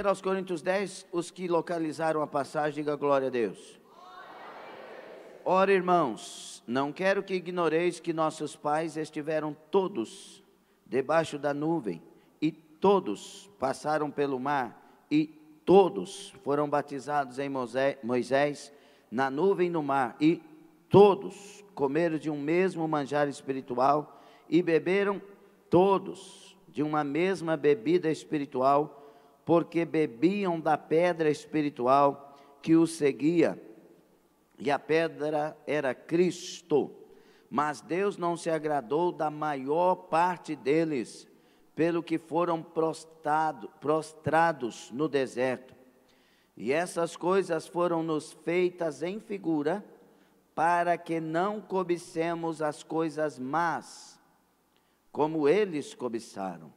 aos Coríntios 10, os que localizaram a passagem, diga glória a Deus. Ora, irmãos, não quero que ignoreis que nossos pais estiveram todos debaixo da nuvem, e todos passaram pelo mar, e todos foram batizados em Moisés, na nuvem e no mar, e todos comeram de um mesmo manjar espiritual, e beberam todos de uma mesma bebida espiritual, porque bebiam da pedra espiritual que os seguia, e a pedra era Cristo. Mas Deus não se agradou da maior parte deles, pelo que foram prostrados no deserto. E essas coisas foram-nos feitas em figura, para que não cobicemos as coisas más, como eles cobiçaram.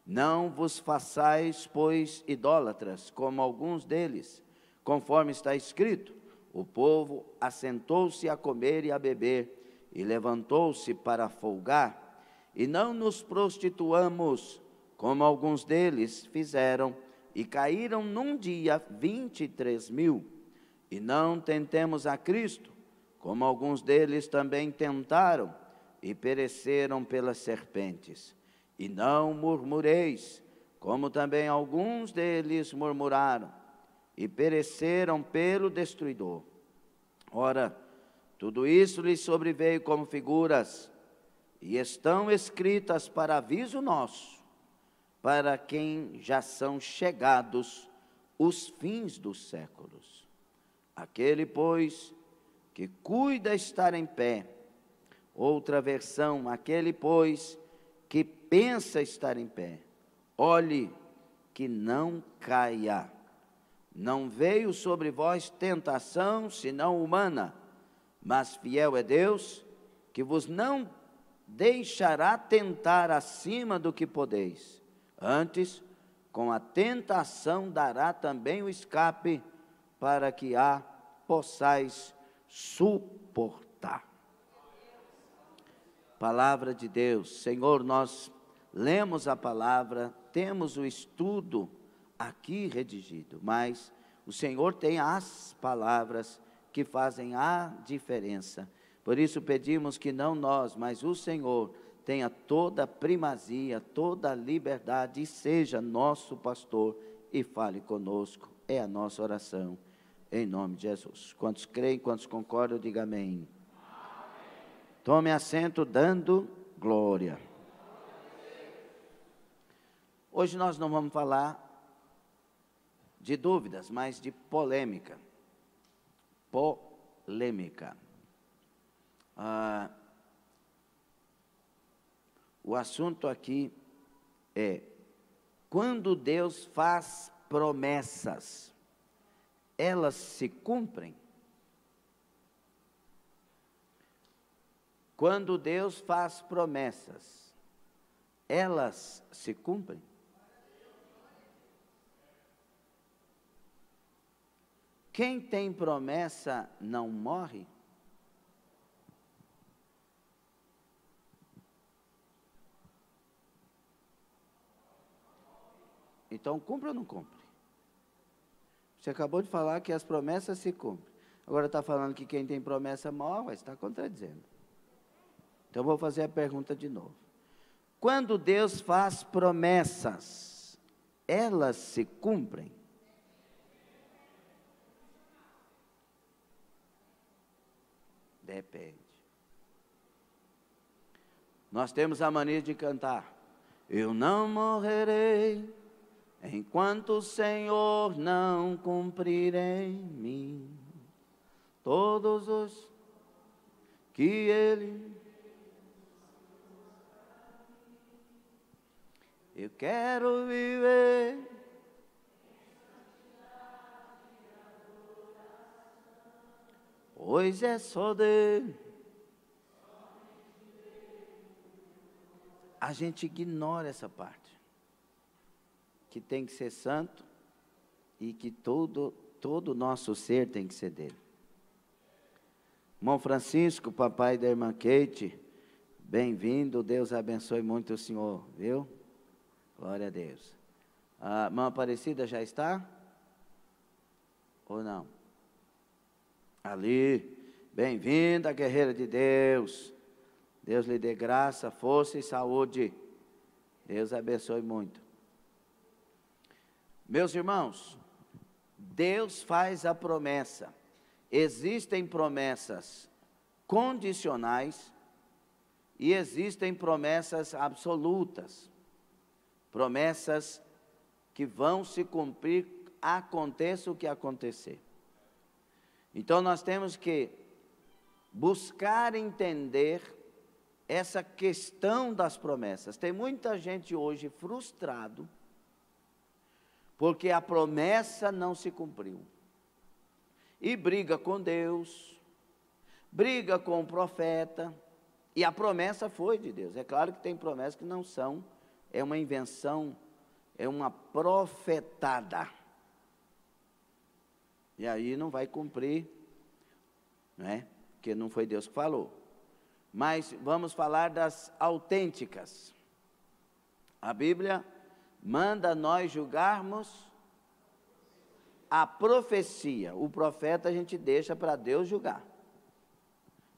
Não vos façais, pois, idólatras, como alguns deles, conforme está escrito: o povo assentou-se a comer e a beber, e levantou-se para folgar. E não nos prostituamos, como alguns deles fizeram, e caíram num dia 23.000. E não tentemos a Cristo, como alguns deles também tentaram, e pereceram pelas serpentes. E não murmureis, como também alguns deles murmuraram, e pereceram pelo destruidor. Ora, tudo isso lhes sobreveio como figuras, e estão escritas para aviso nosso, para quem já são chegados os fins dos séculos. Aquele, pois, que cuida estar em pé. Outra versão, aquele, pois, que pensa estar em pé, olhe que não caia. Não veio sobre vós tentação, senão humana, mas fiel é Deus, que vos não deixará tentar acima do que podeis. Antes, com a tentação dará também o escape, para que a possais suportar. Palavra de Deus. Senhor, nós lemos a palavra, temos o estudo aqui redigido, mas o Senhor tem as palavras que fazem a diferença. Por isso pedimos que não nós, mas o Senhor tenha toda a primazia, toda a liberdade, e seja nosso pastor e fale conosco. É a nossa oração, em nome de Jesus. Quantos creem, quantos concordam, diga amém. Tome assento dando glória. Hoje nós não vamos falar de dúvidas, mas de polêmica. Polêmica. O assunto aqui é: quando Deus faz promessas, elas se cumprem? Quando Deus faz promessas, elas se cumprem? Quem tem promessa não morre? Então, cumpre ou não cumpre? Você acabou de falar que as promessas se cumprem. Agora está falando que quem tem promessa morre, está contradizendo. Então, vou fazer a pergunta de novo. Quando Deus faz promessas, elas se cumprem? Depende. Nós temos a mania de cantar: eu não morrerei enquanto o Senhor não cumprir em mim todos os que Ele... Eu quero viver pois é só dele. A gente ignora essa parte, que tem que ser santo e que todo o nosso ser tem que ser dele. Irmão Francisco, papai da irmã Kate, bem-vindo, Deus abençoe muito o senhor, viu? Glória a Deus. A irmã Aparecida já está? Ou não? Ali, bem-vinda, guerreira de Deus. Deus lhe dê graça, força e saúde. Deus abençoe muito. Meus irmãos, Deus faz a promessa. Existem promessas condicionais e existem promessas absolutas. Promessas que vão se cumprir, aconteça o que acontecer. Então nós temos que buscar entender essa questão das promessas. Tem muita gente hoje frustrado porque a promessa não se cumpriu. E briga com Deus, briga com o profeta, e a promessa foi de Deus. É claro que tem promessas que não são, é uma invenção, é uma profetada. E aí não vai cumprir, né? Porque não foi Deus que falou. Mas vamos falar das autênticas. A Bíblia manda nós julgarmos a profecia. O profeta a gente deixa para Deus julgar.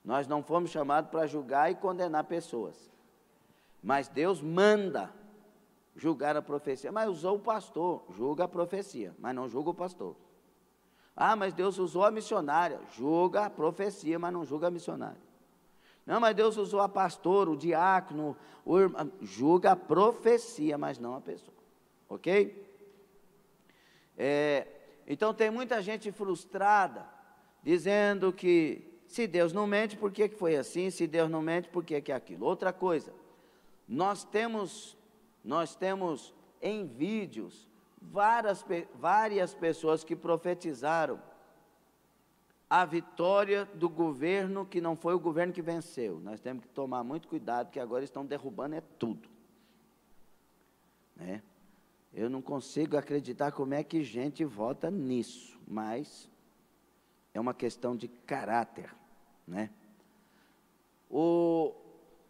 Nós não fomos chamados para julgar e condenar pessoas. Mas Deus manda julgar a profecia. Mas usou o pastor, julga a profecia, mas não julga o pastor. Ah, mas Deus usou a missionária, julga a profecia, mas não julga a missionária. Não, mas Deus usou a pastora, o diácono, o irmão, julga a profecia, mas não a pessoa. Ok? Então tem muita gente frustrada, dizendo que se Deus não mente, por que foi assim? Se Deus não mente, por que é aquilo? Outra coisa, nós temos em vídeos várias pessoas que profetizaram a vitória do governo que não foi o governo que venceu. Nós temos que tomar muito cuidado, porque agora estão derrubando tudo. Né? Eu não consigo acreditar como é que gente vota nisso, mas é uma questão de caráter, né?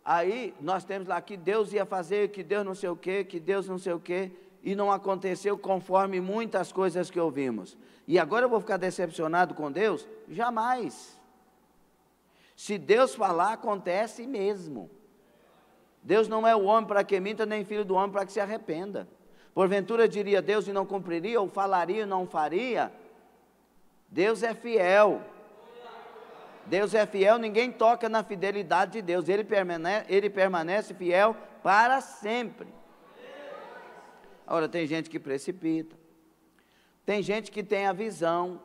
Aí nós temos lá que Deus ia fazer, que Deus não sei o quê, que Deus não sei o quê, e não aconteceu conforme muitas coisas que ouvimos. E agora eu vou ficar decepcionado com Deus? Jamais. Se Deus falar, acontece mesmo. Deus não é o homem para que minta, nem filho do homem para que se arrependa. Porventura diria Deus e não cumpriria, ou falaria e não faria? Deus é fiel. Deus é fiel, ninguém toca na fidelidade de Deus. Ele permanece fiel para sempre. Agora, tem gente que precipita. Tem gente que tem a visão,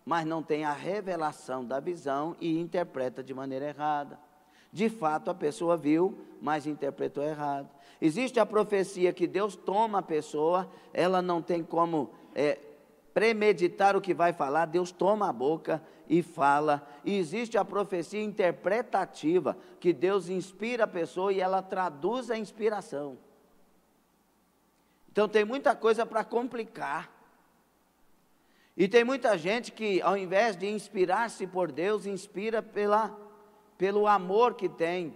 mas não tem a revelação da visão e interpreta de maneira errada. De fato, a pessoa viu, mas interpretou errado. Existe a profecia que Deus toma a pessoa, ela não tem como premeditar o que vai falar, Deus toma a boca e fala. E existe a profecia interpretativa, que Deus inspira a pessoa e ela traduz a inspiração. Então tem muita coisa para complicar. E tem muita gente que, ao invés de inspirar-se por Deus, inspira pelo amor que tem.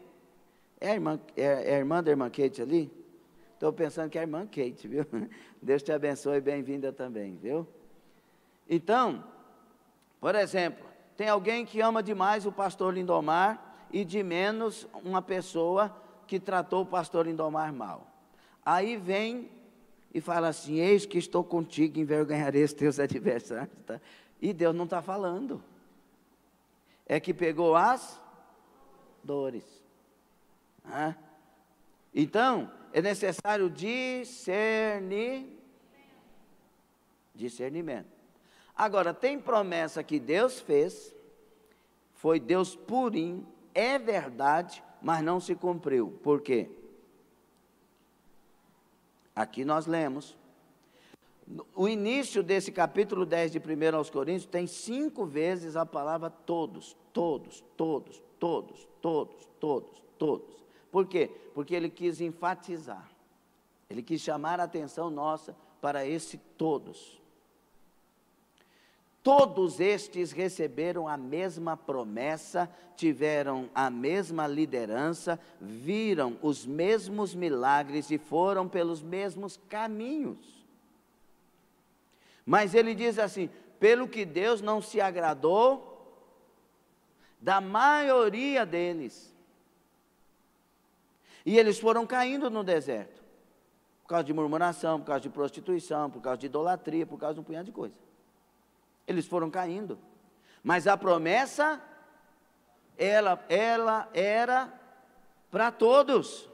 É a irmã da irmã Kate ali? Estou pensando que é a irmã Kate, viu? Deus te abençoe, bem-vinda também, viu? Então, por exemplo, tem alguém que ama demais o pastor Lindomar e de menos uma pessoa que tratou o pastor Lindomar mal. Aí vem e fala assim: eis que estou contigo, envergonharei os teus adversários. Tá? E Deus não está falando. É que pegou as dores. Então, é necessário discernimento. Agora, tem promessa que Deus fez, foi Deus purinho, é verdade, mas não se cumpriu. Por quê? Aqui nós lemos, o início desse capítulo 10 de 1 aos Coríntios, tem 5 vezes a palavra todos. Por quê? Porque ele quis enfatizar, ele quis chamar a atenção nossa para esse todos. Todos estes receberam a mesma promessa, tiveram a mesma liderança, viram os mesmos milagres e foram pelos mesmos caminhos. Mas ele diz assim: pelo que Deus não se agradou da maioria deles. E eles foram caindo no deserto, por causa de murmuração, por causa de prostituição, por causa de idolatria, por causa de um punhado de coisa. Eles foram caindo. Mas a promessa, ela era para todos.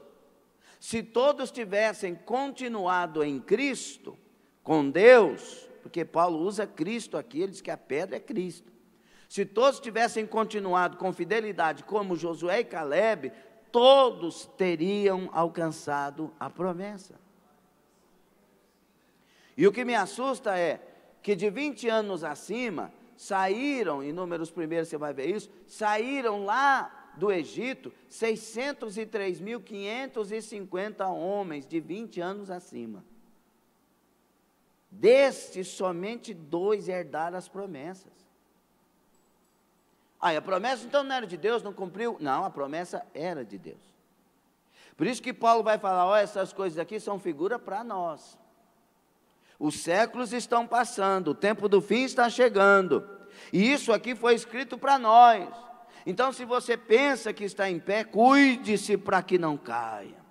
Se todos tivessem continuado em Cristo, com Deus, porque Paulo usa Cristo aqui, ele diz que a pedra é Cristo. Se todos tivessem continuado com fidelidade, como Josué e Caleb, todos teriam alcançado a promessa. E o que me assusta é que de 20 anos acima, saíram, em Números primeiros você vai ver isso, saíram lá do Egito 603.550 homens de 20 anos acima. Destes, somente 2 herdaram as promessas. A promessa então não era de Deus, não cumpriu? Não, a promessa era de Deus. Por isso que Paulo vai falar, essas coisas aqui são figura para nós. Os séculos estão passando, o tempo do fim está chegando. E isso aqui foi escrito para nós. Então, se você pensa que está em pé, cuide-se para que não caia.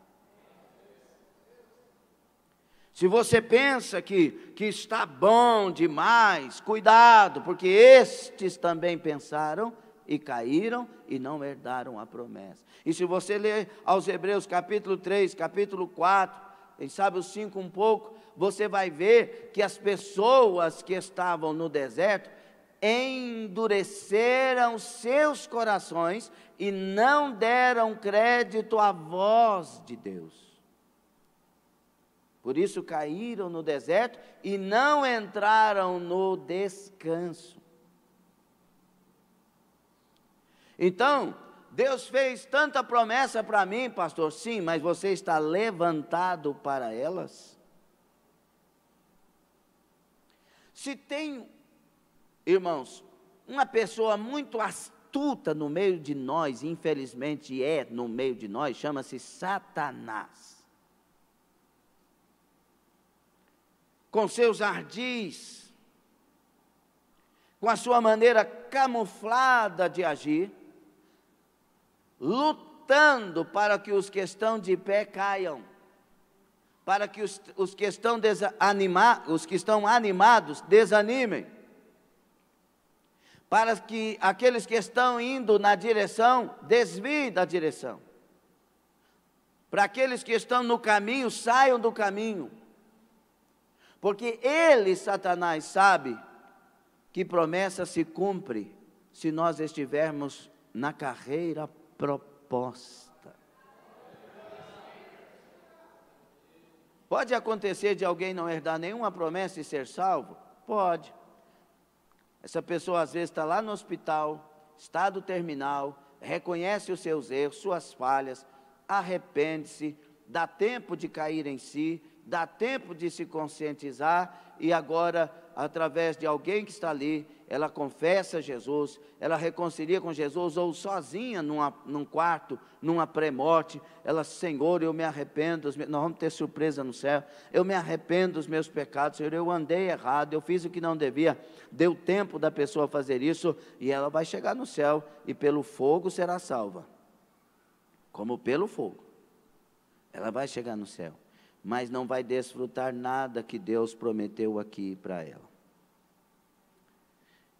Se você pensa que está bom demais, cuidado, porque estes também pensaram e caíram e não herdaram a promessa. E se você ler aos Hebreus capítulo 3, capítulo 4, quem sabe os 5 um pouco, você vai ver que as pessoas que estavam no deserto endureceram seus corações e não deram crédito à voz de Deus. Por isso caíram no deserto e não entraram no descanso. Então, Deus fez tanta promessa para mim, pastor, sim, mas você está levantado para elas? Se tem, irmãos, uma pessoa muito astuta no meio de nós, infelizmente é no meio de nós, chama-se Satanás. Com seus ardis, com a sua maneira camuflada de agir, lutando para que os que estão de pé caiam, para que os que estão animados desanimem, para que aqueles que estão indo na direção desviem da direção, para aqueles que estão no caminho saiam do caminho, porque ele, Satanás, sabe que promessa se cumpre se nós estivermos na carreira proposta. Pode acontecer de alguém não herdar nenhuma promessa e ser salvo? Pode. Essa pessoa às vezes está lá no hospital, estado terminal, reconhece os seus erros, suas falhas, arrepende-se, dá tempo de cair em si, dá tempo de se conscientizar e agora, através de alguém que está ali, ela confessa Jesus, ela reconcilia com Jesus, ou sozinha num quarto, numa pré-morte, ela, Senhor, eu me arrependo, nós vamos ter surpresa no céu, eu me arrependo dos meus pecados, Senhor, eu andei errado, eu fiz o que não devia, deu tempo da pessoa fazer isso, e ela vai chegar no céu, e pelo fogo será salva, como pelo fogo, ela vai chegar no céu, mas não vai desfrutar nada que Deus prometeu aqui para ela.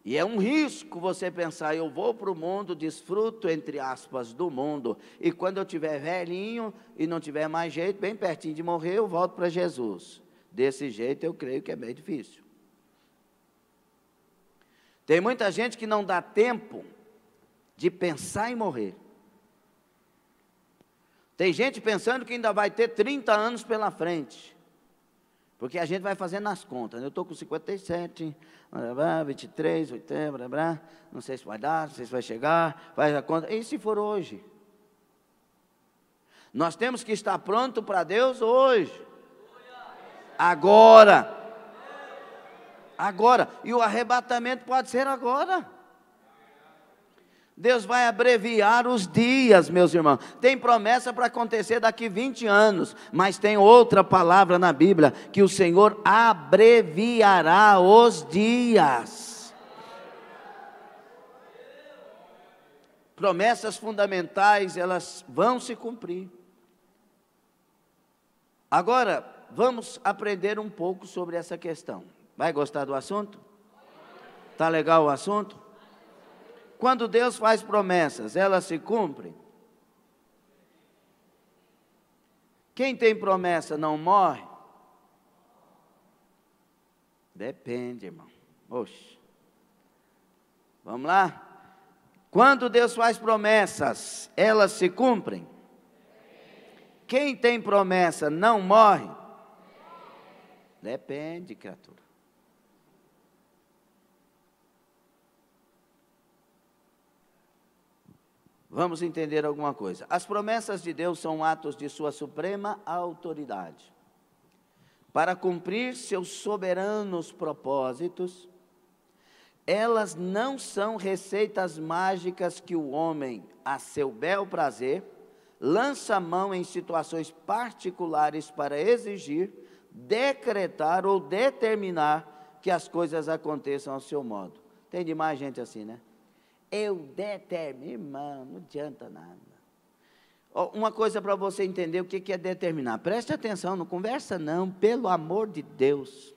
E é um risco você pensar, eu vou para o mundo, desfruto, entre aspas, do mundo, e quando eu tiver velhinho e não tiver mais jeito, bem pertinho de morrer, eu volto para Jesus. Desse jeito eu creio que é bem difícil. Tem muita gente que não dá tempo de pensar em morrer. Tem gente pensando que ainda vai ter 30 anos pela frente, porque a gente vai fazendo as contas, eu estou com 57, 23, 80, não sei se vai dar, não sei se vai chegar, faz a conta, e se for hoje? Nós temos que estar pronto para Deus hoje, agora, e o arrebatamento pode ser agora. Deus vai abreviar os dias, meus irmãos. Tem promessa para acontecer daqui 20 anos, mas tem outra palavra na Bíblia, que o Senhor abreviará os dias. Promessas fundamentais, elas vão se cumprir. Agora, vamos aprender um pouco sobre essa questão. Vai gostar do assunto? Tá legal o assunto? Quando Deus faz promessas, elas se cumprem? Quem tem promessa não morre? Depende, irmão. Oxe. Vamos lá? Quando Deus faz promessas, elas se cumprem? Quem tem promessa não morre? Depende, criatura. Vamos entender alguma coisa. As promessas de Deus são atos de sua suprema autoridade. Para cumprir seus soberanos propósitos, elas não são receitas mágicas que o homem, a seu bel prazer, lança mão em situações particulares para exigir, decretar ou determinar que as coisas aconteçam ao seu modo. Tem demais gente assim, né? Eu determino, irmão, não adianta nada. Uma coisa para você entender o que é determinar. Preste atenção, não conversa não, pelo amor de Deus.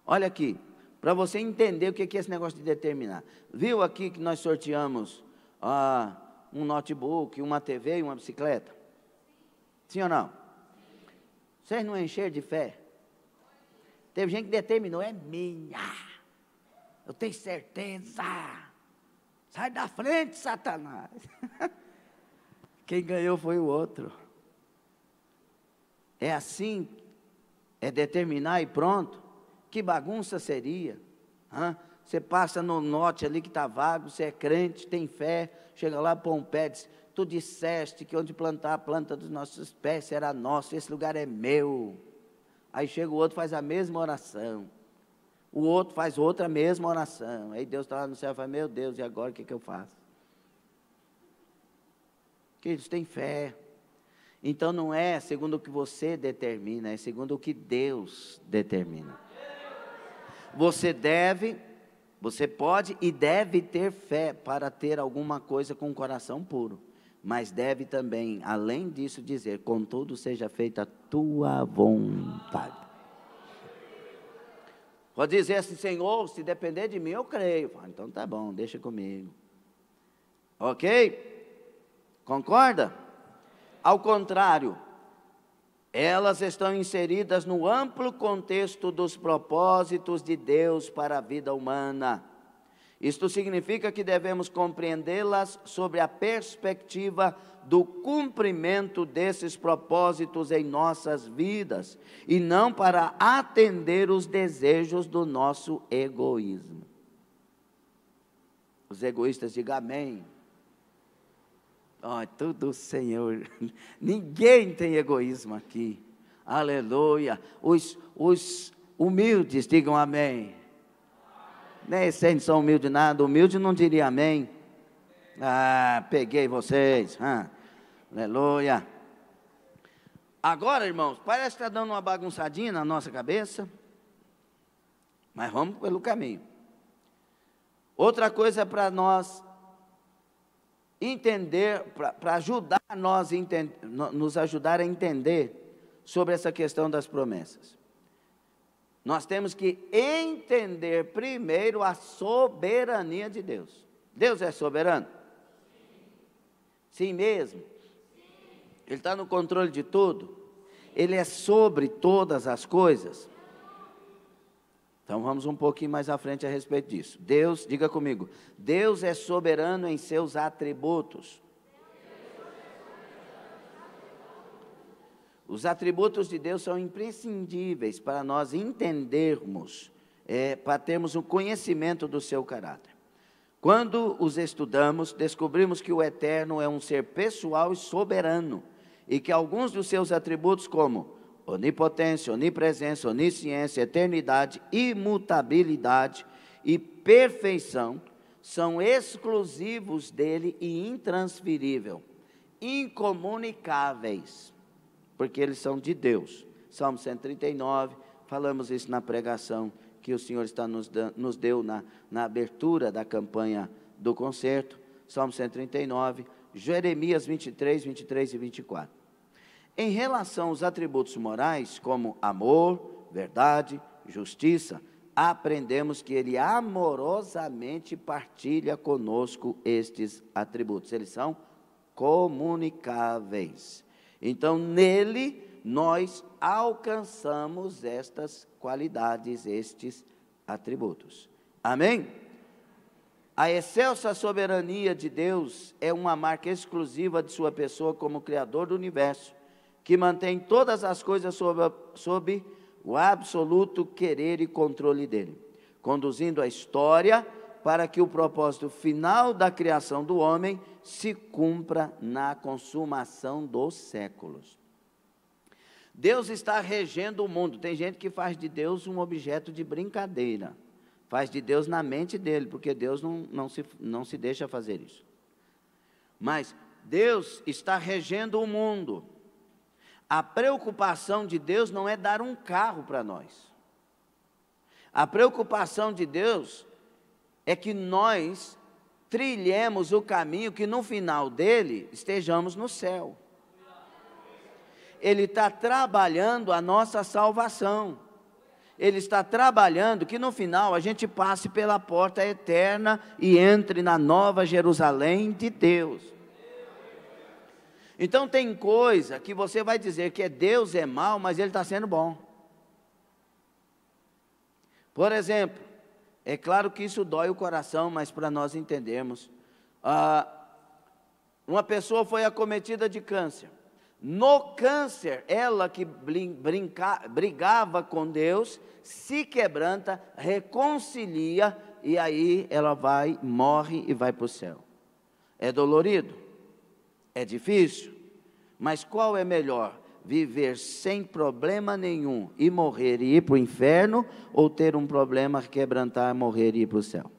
Olha aqui, para você entender o que é esse negócio de determinar. Viu aqui que nós sorteamos um notebook, uma TV e uma bicicleta? Sim ou não? Vocês não encheram de fé? Teve gente que determinou, é minha. Eu tenho certeza. Sai da frente, Satanás. Quem ganhou foi o outro. É assim, é determinar e pronto. Que bagunça seria? Você passa no norte ali que está vago, você é crente, tem fé, chega lá, põe um pé, diz, tu disseste que onde plantar a planta dos nossos pés será nosso, esse lugar é meu. Aí chega o outro, faz a mesma oração. O outro faz outra mesma oração. Aí Deus está lá no céu e fala, meu Deus, e agora o que eu faço? Que eles têm fé. Então não é segundo o que você determina, é segundo o que Deus determina. Você pode e deve ter fé para ter alguma coisa com o coração puro. Mas deve também, além disso, dizer, contudo seja feita a tua vontade. Pode dizer assim, Senhor, se depender de mim, eu creio. Então tá bom, deixa comigo. Ok? Concorda? Ao contrário, elas estão inseridas no amplo contexto dos propósitos de Deus para a vida humana. Isto significa que devemos compreendê-las sobre a perspectiva do cumprimento desses propósitos em nossas vidas, e não para atender os desejos do nosso egoísmo. Os egoístas digam amém. Tudo Senhor, ninguém tem egoísmo aqui, aleluia. Os humildes digam amém. Nem vocês são humildes nada, humilde não diria amém. Peguei vocês, aleluia. Agora, irmãos, parece que está dando uma bagunçadinha na nossa cabeça, mas vamos pelo caminho. Outra coisa para nós entender, para ajudar nos ajudar a entender sobre essa questão das promessas. Nós temos que entender primeiro a soberania de Deus. Deus é soberano? Sim mesmo? Ele está no controle de tudo? Ele é sobre todas as coisas? Então vamos um pouquinho mais à frente a respeito disso. Deus, diga comigo, Deus é soberano em seus atributos. Os atributos de Deus são imprescindíveis para nós entendermos, para termos um conhecimento do seu caráter. Quando os estudamos, descobrimos que o Eterno é um ser pessoal e soberano, e que alguns dos seus atributos, como onipotência, onipresença, onisciência, eternidade, imutabilidade e perfeição, são exclusivos dele e intransferível, incomunicáveis, porque eles são de Deus. Salmo 139, falamos isso na pregação que o Senhor nos deu na abertura da campanha do concerto. Salmo 139, Jeremias 23, 23 e 24. Em relação aos atributos morais, como amor, verdade, justiça, aprendemos que Ele amorosamente partilha conosco estes atributos. Eles são comunicáveis. Então, nele, nós alcançamos estas qualidades, estes atributos. Amém? A excelsa soberania de Deus é uma marca exclusiva de sua pessoa como Criador do universo, que mantém todas as coisas sob o absoluto querer e controle dele, conduzindo a história para que o propósito final da criação do homem se cumpra na consumação dos séculos. Deus está regendo o mundo. Tem gente que faz de Deus um objeto de brincadeira, faz de Deus na mente dele, porque Deus não se deixa fazer isso. Mas Deus está regendo o mundo. A preocupação de Deus não é dar um carro para nós. A preocupação de Deus é que nós trilhemos o caminho que no final dele estejamos no céu. Ele está trabalhando a nossa salvação. Ele está trabalhando que no final a gente passe pela porta eterna e entre na nova Jerusalém de Deus. Então tem coisa que você vai dizer que Deus é mau, mas Ele está sendo bom. Por exemplo, é claro que isso dói o coração, mas para nós entendermos, uma pessoa foi acometida de câncer. No câncer, ela que brigava com Deus, se quebranta, reconcilia, e aí ela morre e vai para o céu. É dolorido? É difícil, mas qual é melhor? Viver sem problema nenhum e morrer e ir para o inferno, ou ter um problema, quebrantar, morrer e ir para o céu?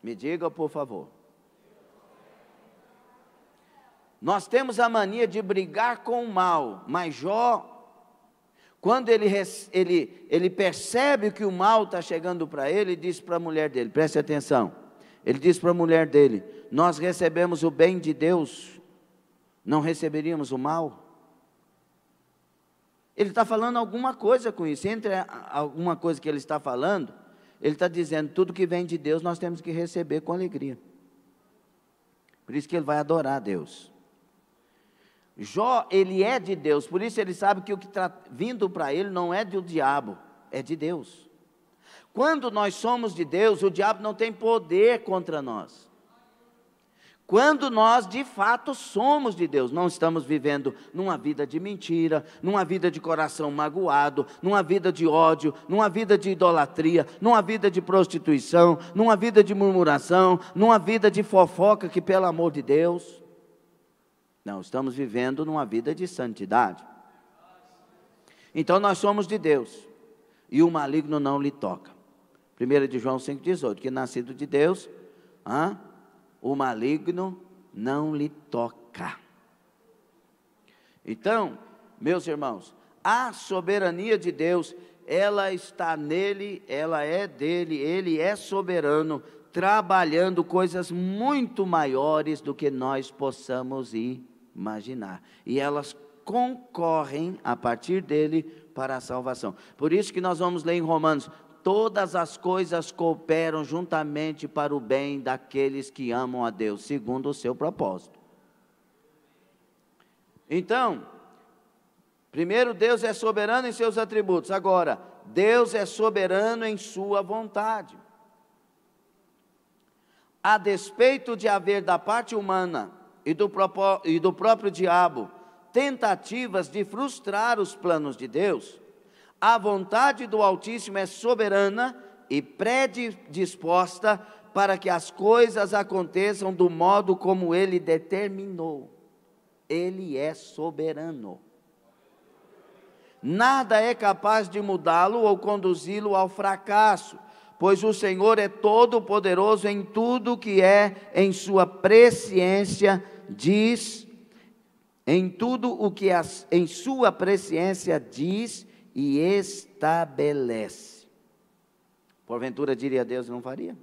Me diga, por favor. Nós temos a mania de brigar com o mal, mas Jó, quando ele percebe que o mal está chegando para ele diz para a mulher dele, preste atenção, ele diz para a mulher dele: nós recebemos o bem de Deus, não receberíamos o mal? Ele está falando alguma coisa com isso. Entre alguma coisa que ele está falando, ele está dizendo, tudo que vem de Deus nós temos que receber com alegria. Por isso que ele vai adorar a Deus. Jó, ele é de Deus, por isso ele sabe que o que está vindo para ele não é do diabo, é de Deus. Quando nós somos de Deus, o diabo não tem poder contra nós. Quando nós de fato somos de Deus, não estamos vivendo numa vida de mentira, numa vida de coração magoado, numa vida de ódio, numa vida de idolatria, numa vida de prostituição, numa vida de murmuração, numa vida de fofoca, que pelo amor de Deus, não, estamos vivendo numa vida de santidade. Então nós somos de Deus, e o maligno não lhe toca. 1 de João 5,18, que nascido de Deus, o maligno não lhe toca. Então, meus irmãos, a soberania de Deus, ela está nele, ela é dele, ele é soberano, trabalhando coisas muito maiores do que nós possamos imaginar. E elas concorrem a partir dele para a salvação. Por isso que nós vamos ler em Romanos: todas as coisas cooperam juntamente para o bem daqueles que amam a Deus, segundo o seu propósito. Então, primeiro, Deus é soberano em seus atributos. Agora, Deus é soberano em sua vontade. A despeito de haver da parte humana e do próprio diabo tentativas de frustrar os planos de Deus, a vontade do Altíssimo é soberana e predisposta para que as coisas aconteçam do modo como Ele determinou. Ele é soberano. Nada é capaz de mudá-lo ou conduzi-lo ao fracasso, pois o Senhor é todo-poderoso em tudo que é em sua presciência, diz, em tudo o que em sua presciência diz e estabelece. Porventura diria Deus, não faria?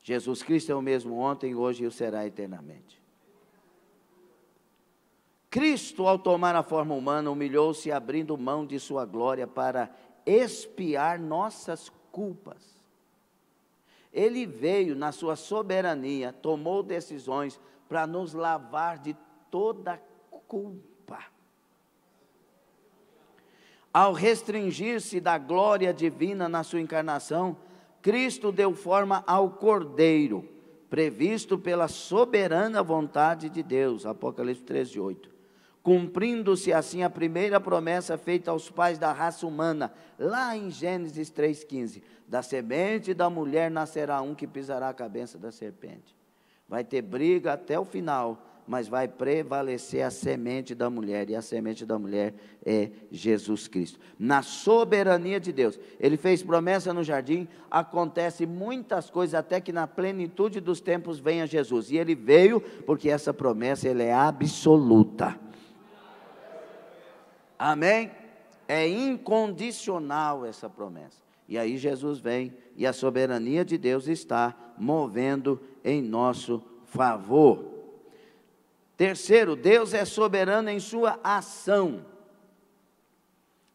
Jesus Cristo é o mesmo ontem, hoje e o será eternamente. Cristo, ao tomar a forma humana, humilhou-se, abrindo mão de sua glória para expiar nossas culpas. Ele veio na sua soberania, tomou decisões para nos lavar de toda culpa. Ao restringir-se da glória divina na sua encarnação, Cristo deu forma ao Cordeiro, previsto pela soberana vontade de Deus, Apocalipse 13:8. Cumprindo-se assim a primeira promessa feita aos pais da raça humana, lá em Gênesis 3,15, da semente da mulher nascerá um que pisará a cabeça da serpente. Vai ter briga até o final, mas vai prevalecer a semente da mulher, e a semente da mulher é Jesus Cristo. Na soberania de Deus, Ele fez promessa no jardim, acontece muitas coisas, até que na plenitude dos tempos venha Jesus, e Ele veio, porque essa promessa Ele é absoluta. Amém? É incondicional essa promessa. E aí Jesus vem e a soberania de Deus está movendo em nosso favor. Terceiro, Deus é soberano em sua ação.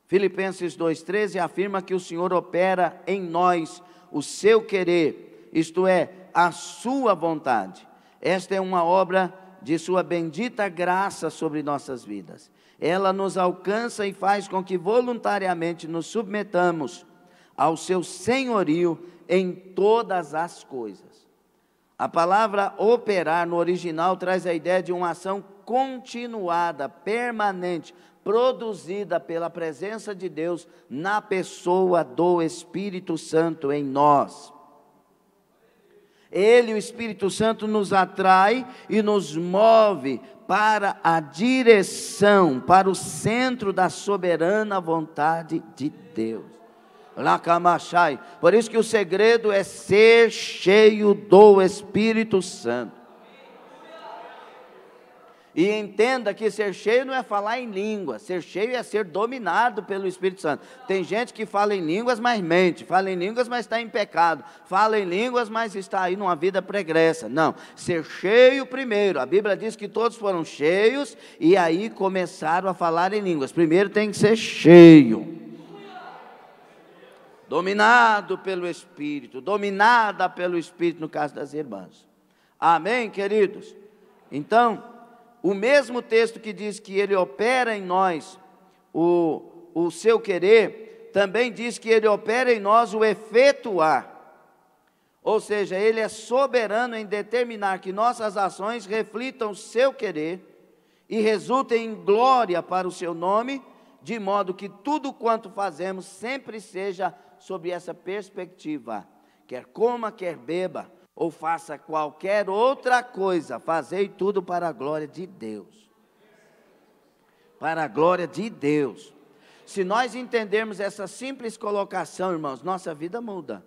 Filipenses 2,13 afirma que o Senhor opera em nós o seu querer, isto é, a sua vontade. Esta é uma obra de sua bendita graça sobre nossas vidas. Ela nos alcança e faz com que voluntariamente nos submetamos ao seu senhorio em todas as coisas. A palavra operar no original traz a ideia de uma ação continuada, permanente, produzida pela presença de Deus na pessoa do Espírito Santo em nós. Ele, o Espírito Santo, nos atrai e nos move para a direção, para o centro da soberana vontade de Deus. Lacamachai. Por isso que o segredo é ser cheio do Espírito Santo. E entenda que ser cheio não é falar em língua, ser cheio é ser dominado pelo Espírito Santo. Tem gente que fala em línguas, mas mente, fala em línguas, mas está em pecado, fala em línguas, mas está aí numa vida pregressa. Não, ser cheio primeiro. A Bíblia diz que todos foram cheios e aí começaram a falar em línguas. Primeiro tem que ser cheio, dominado pelo Espírito, dominada pelo Espírito, no caso das irmãs. Amém, queridos? Então, o mesmo texto que diz que Ele opera em nós o seu querer, também diz que Ele opera em nós o efetuar. Ou seja, Ele é soberano em determinar que nossas ações reflitam o seu querer e resultem em glória para o seu nome, de modo que tudo quanto fazemos sempre seja sob essa perspectiva. Quer coma, quer beba, ou faça qualquer outra coisa, fazei tudo para a glória de Deus. Para a glória de Deus. Se nós entendermos essa simples colocação, irmãos, nossa vida muda.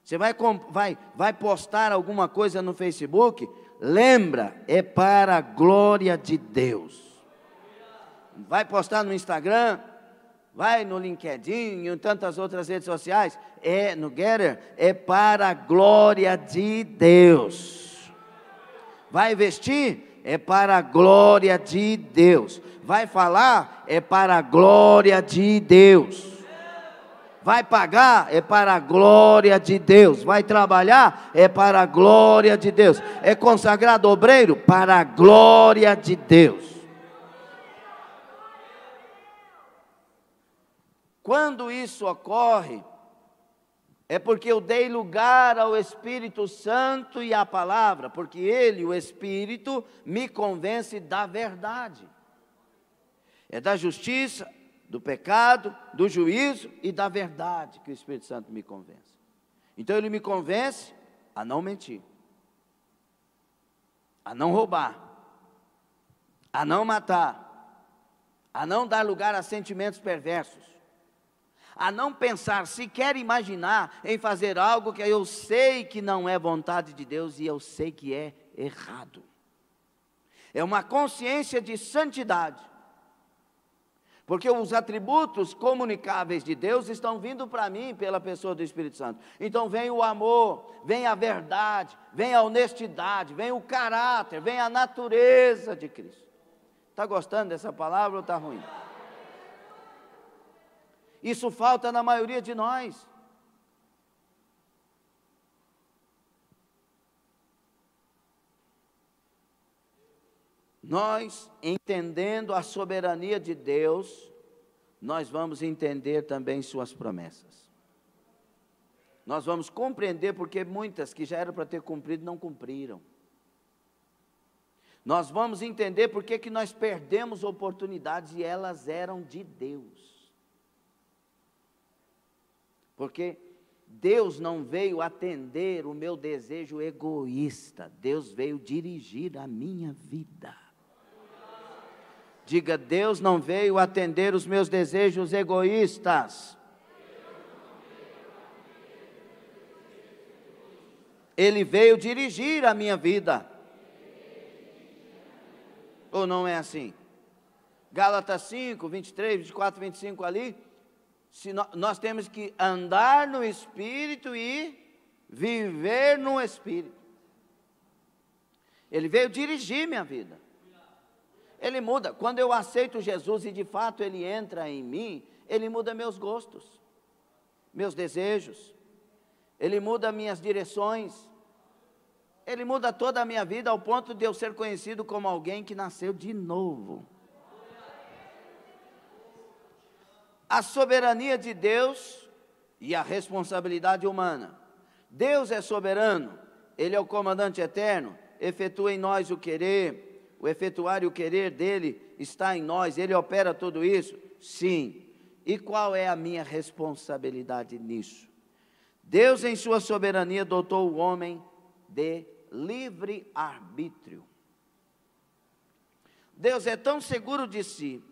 Você vai postar alguma coisa no Facebook, lembra, é para a glória de Deus. Vai postar no Instagram, vai no LinkedIn e em tantas outras redes sociais, no Getter, é para a glória de Deus. Vai vestir, é para a glória de Deus. Vai falar, é para a glória de Deus. Vai pagar, é para a glória de Deus. Vai trabalhar, é para a glória de Deus. É consagrado obreiro, para a glória de Deus. Quando isso ocorre, é porque eu dei lugar ao Espírito Santo e à palavra, porque Ele, o Espírito, me convence da verdade. É da justiça, do pecado, do juízo e da verdade que o Espírito Santo me convence. Então Ele me convence a não mentir, a não roubar, a não matar, a não dar lugar a sentimentos perversos, a não pensar, sequer imaginar em fazer algo que eu sei que não é vontade de Deus e eu sei que é errado. É uma consciência de santidade. Porque os atributos comunicáveis de Deus estão vindo para mim pela pessoa do Espírito Santo. Então vem o amor, vem a verdade, vem a honestidade, vem o caráter, vem a natureza de Cristo. Está gostando dessa palavra ou está ruim? Isso falta na maioria de nós. Nós, entendendo a soberania de Deus, nós vamos entender também suas promessas. Nós vamos compreender porque muitas que já eram para ter cumprido, não cumpriram. Nós vamos entender porque que nós perdemos oportunidades e elas eram de Deus. Porque Deus não veio atender o meu desejo egoísta, Deus veio dirigir a minha vida. Diga, Deus não veio atender os meus desejos egoístas. Ele veio dirigir a minha vida. Ou não é assim? Gálatas 5, 23, 24, 25 ali. Nós temos que andar no Espírito e viver no Espírito. Ele veio dirigir minha vida. Ele muda, quando eu aceito Jesus e de fato Ele entra em mim, Ele muda meus gostos, meus desejos, Ele muda minhas direções, Ele muda toda a minha vida ao ponto de eu ser conhecido como alguém que nasceu de novo. A soberania de Deus e a responsabilidade humana. Deus é soberano, Ele é o comandante eterno, efetua em nós o querer, o efetuar e o querer dele está em nós, ele opera tudo isso? Sim. E qual é a minha responsabilidade nisso? Deus, em sua soberania, dotou o homem de livre arbítrio. Deus é tão seguro de si,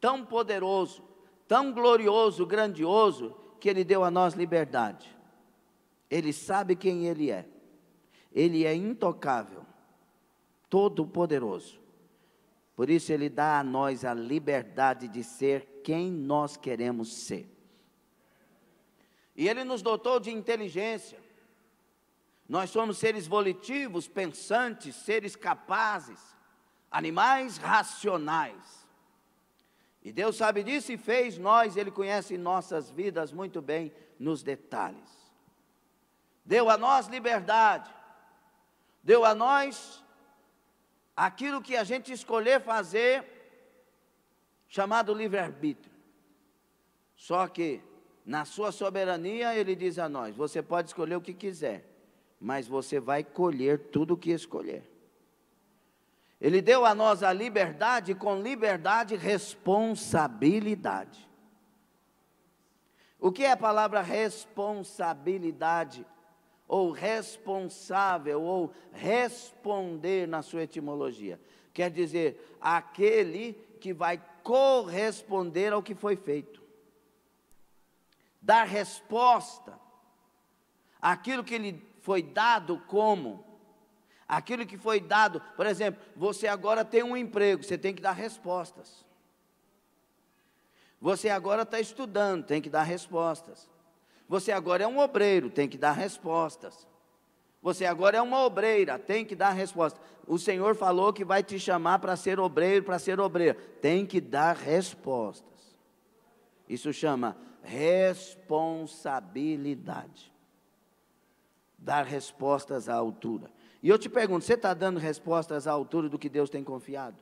tão poderoso, tão glorioso, grandioso, que Ele deu a nós liberdade. Ele sabe quem Ele é intocável, todo-poderoso. Por isso Ele dá a nós a liberdade de ser quem nós queremos ser. E Ele nos dotou de inteligência. Nós somos seres volitivos, pensantes, seres capazes, animais racionais. E Deus sabe disso e fez nós, Ele conhece nossas vidas muito bem nos detalhes. Deu a nós liberdade, deu a nós aquilo que a gente escolher fazer, chamado livre-arbítrio. Só que, na sua soberania, Ele diz a nós, você pode escolher o que quiser, mas você vai colher tudo o que escolher. Ele deu a nós a liberdade, com liberdade, responsabilidade. O que é a palavra responsabilidade? Ou responsável, ou responder na sua etimologia. Quer dizer, aquele que vai corresponder ao que foi feito. Dar resposta àquilo que lhe foi dado como. Aquilo que foi dado, por exemplo, você agora tem um emprego, você tem que dar respostas. Você agora está estudando, tem que dar respostas. Você agora é um obreiro, tem que dar respostas. Você agora é uma obreira, tem que dar respostas. O Senhor falou que vai te chamar para ser obreiro, para ser obreira. Tem que dar respostas. Isso chama responsabilidade. Dar respostas à altura. E eu te pergunto, você está dando respostas à altura do que Deus tem confiado?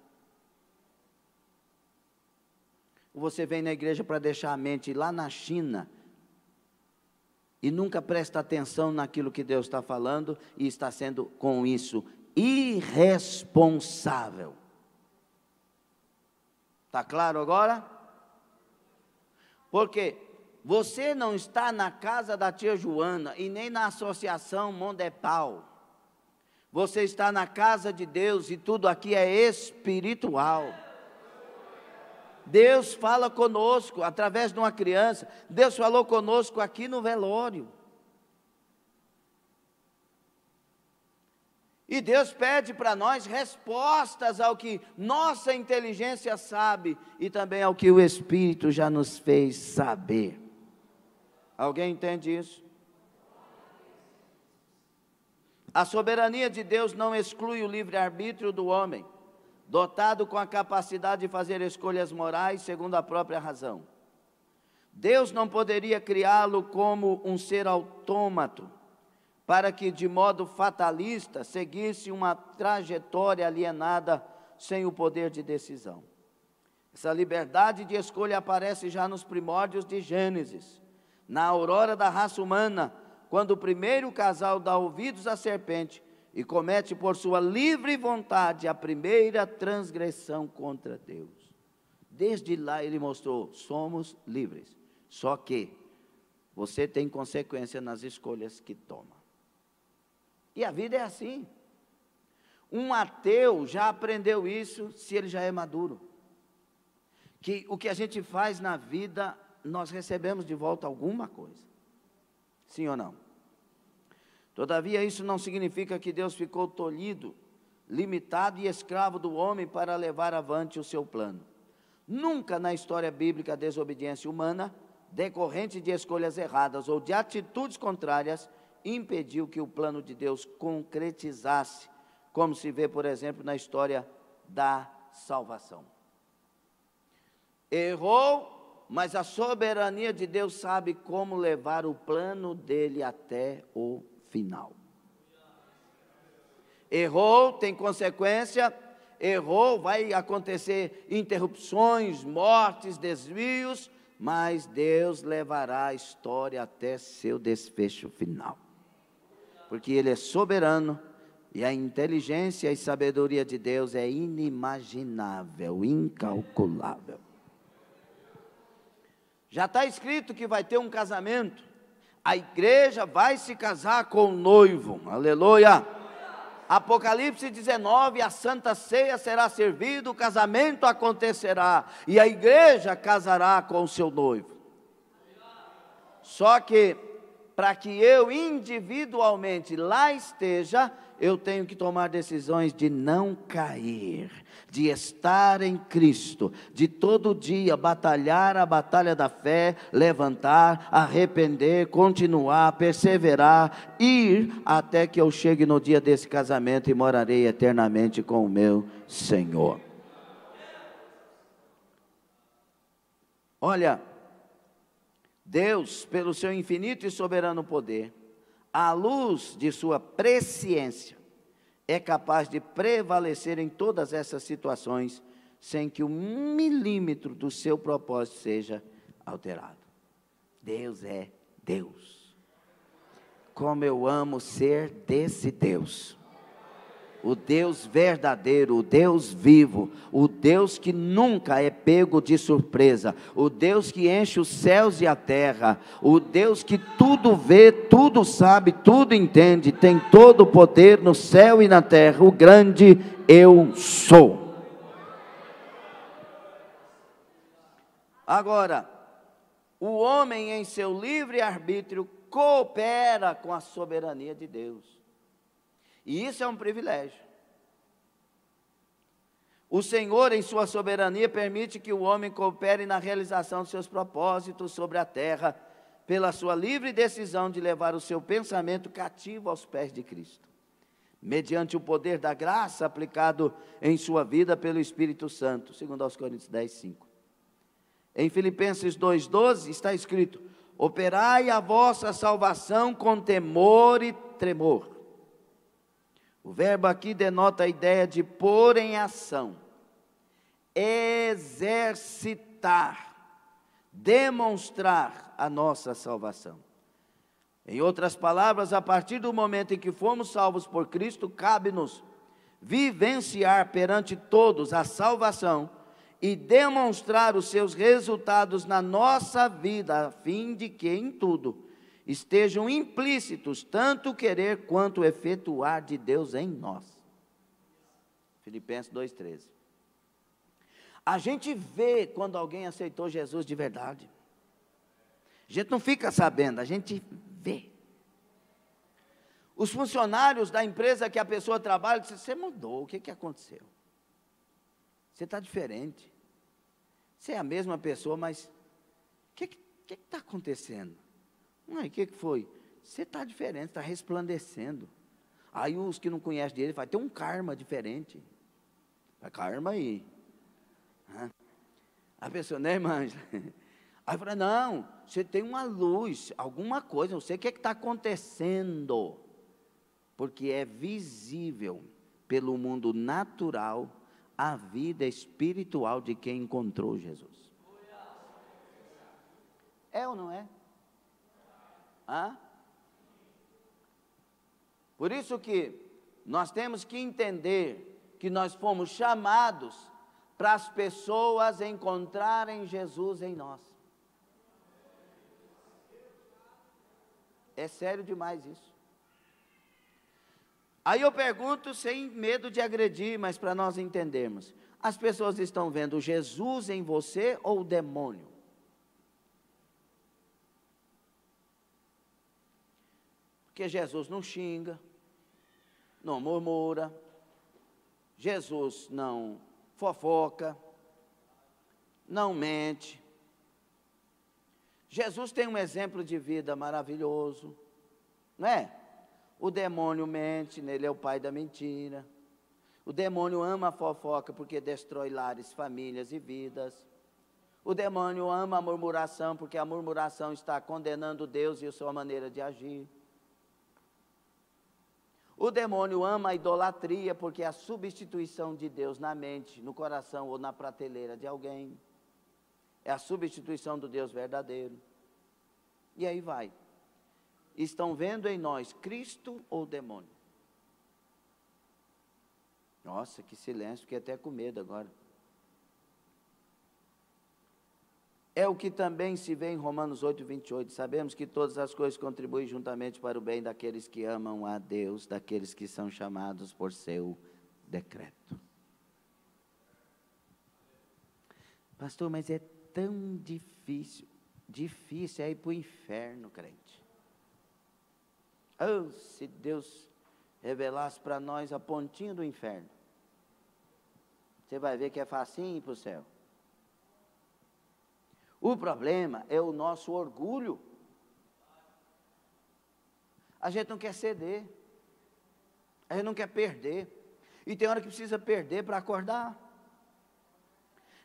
Ou você vem na igreja para deixar a mente lá na China e nunca presta atenção naquilo que Deus está falando e está sendo, com isso, irresponsável. Está claro agora? Porque você não está na casa da tia Joana e nem na associação Mondepal. Você está na casa de Deus e tudo aqui é espiritual. Deus fala conosco através de uma criança. Deus falou conosco aqui no velório. E Deus pede para nós respostas ao que nossa inteligência sabe e também ao que o Espírito já nos fez saber. Alguém entende isso? A soberania de Deus não exclui o livre-arbítrio do homem, dotado com a capacidade de fazer escolhas morais segundo a própria razão. Deus não poderia criá-lo como um ser autômato, para que de modo fatalista seguisse uma trajetória alienada sem o poder de decisão. Essa liberdade de escolha aparece já nos primórdios de Gênesis, na aurora da raça humana, quando o primeiro casal dá ouvidos à serpente e comete por sua livre vontade a primeira transgressão contra Deus. Desde lá ele mostrou, somos livres, só que você tem consequência nas escolhas que toma. E a vida é assim. Um ateu já aprendeu isso se ele já é maduro. Que o que a gente faz na vida, nós recebemos de volta alguma coisa. Sim ou não? Todavia, isso não significa que Deus ficou tolhido, limitado e escravo do homem para levar avante o seu plano. Nunca na história bíblica a desobediência humana, decorrente de escolhas erradas ou de atitudes contrárias, impediu que o plano de Deus concretizasse, como se vê, por exemplo, na história da salvação. Errou, mas a soberania de Deus sabe como levar o plano dele até o final. Errou, tem consequência, errou, vai acontecer interrupções, mortes, desvios, mas Deus levará a história até seu desfecho final. Porque Ele é soberano e a inteligência e sabedoria de Deus é inimaginável, incalculável. Já está escrito que vai ter um casamento, a igreja vai se casar com o noivo, aleluia. Apocalipse 19, a Santa Ceia será servida, o casamento acontecerá e a igreja casará com o seu noivo. Só que para que eu individualmente lá esteja, eu tenho que tomar decisões de não cair, de estar em Cristo, de todo dia batalhar a batalha da fé, levantar, arrepender, continuar, perseverar, ir até que eu chegue no dia desse casamento e morarei eternamente com o meu Senhor. Olha, Deus, pelo seu infinito e soberano poder, à luz de sua presciência, é capaz de prevalecer em todas essas situações, sem que 1 milímetro do seu propósito seja alterado. Deus é Deus. Como eu amo ser desse Deus. O Deus verdadeiro, o Deus vivo, o Deus que nunca é pego de surpresa, o Deus que enche os céus e a terra, o Deus que tudo vê, tudo sabe, tudo entende, tem todo o poder no céu e na terra, o grande eu sou. Agora, o homem em seu livre arbítrio coopera com a soberania de Deus. E isso é um privilégio. O Senhor, em sua soberania, permite que o homem coopere na realização de seus propósitos sobre a terra, pela sua livre decisão de levar o seu pensamento cativo aos pés de Cristo, mediante o poder da graça aplicado em sua vida pelo Espírito Santo, segundo aos Coríntios 10, 5. Em Filipenses 2,12 está escrito: operai a vossa salvação com temor e tremor. O verbo aqui denota a ideia de pôr em ação, exercitar, demonstrar a nossa salvação. Em outras palavras, a partir do momento em que fomos salvos por Cristo, cabe-nos vivenciar perante todos a salvação e demonstrar os seus resultados na nossa vida, a fim de que em tudo estejam implícitos tanto o querer quanto o efetuar de Deus em nós. Filipenses 2,13. A gente vê quando alguém aceitou Jesus de verdade. A gente não fica sabendo, a gente vê. Os funcionários da empresa que a pessoa trabalha dizem: você mudou, o que aconteceu? Você está diferente. Você é a mesma pessoa, mas o que está acontecendo? O que foi? Você está diferente, está resplandecendo. Aí os que não conhecem dele falam: tem um karma diferente. Karma aí. A pessoa, né, irmã? Aí eu falei: não, você tem uma luz, alguma coisa, não sei o que está acontecendo. Porque é visível pelo mundo natural a vida espiritual de quem encontrou Jesus. É ou não é? Por isso que nós temos que entender que nós fomos chamados para as pessoas encontrarem Jesus em nós. É sério demais isso. Aí eu pergunto, sem medo de agredir, mas para nós entendermos: as pessoas estão vendo Jesus em você ou o demônio? Porque Jesus não xinga, não murmura, Jesus não fofoca, não mente. Jesus tem um exemplo de vida maravilhoso, não é? O demônio mente, nele é o pai da mentira. O demônio ama a fofoca porque destrói lares, famílias e vidas. O demônio ama a murmuração porque a murmuração está condenando Deus e a sua maneira de agir. O demônio ama a idolatria porque é a substituição de Deus na mente, no coração ou na prateleira de alguém. É a substituição do Deus verdadeiro. E aí vai. Estão vendo em nós Cristo ou demônio? Nossa, que silêncio, fiquei até com medo agora. É o que também se vê em Romanos 8, 28. Sabemos que todas as coisas contribuem juntamente para o bem daqueles que amam a Deus, daqueles que são chamados por seu decreto. Pastor, mas é tão difícil é ir para o inferno, crente. Oh, se Deus revelasse para nós a pontinha do inferno, você vai ver que é facinho ir para o céu. O problema é o nosso orgulho. A gente não quer ceder, a gente não quer perder, e tem hora que precisa perder para acordar.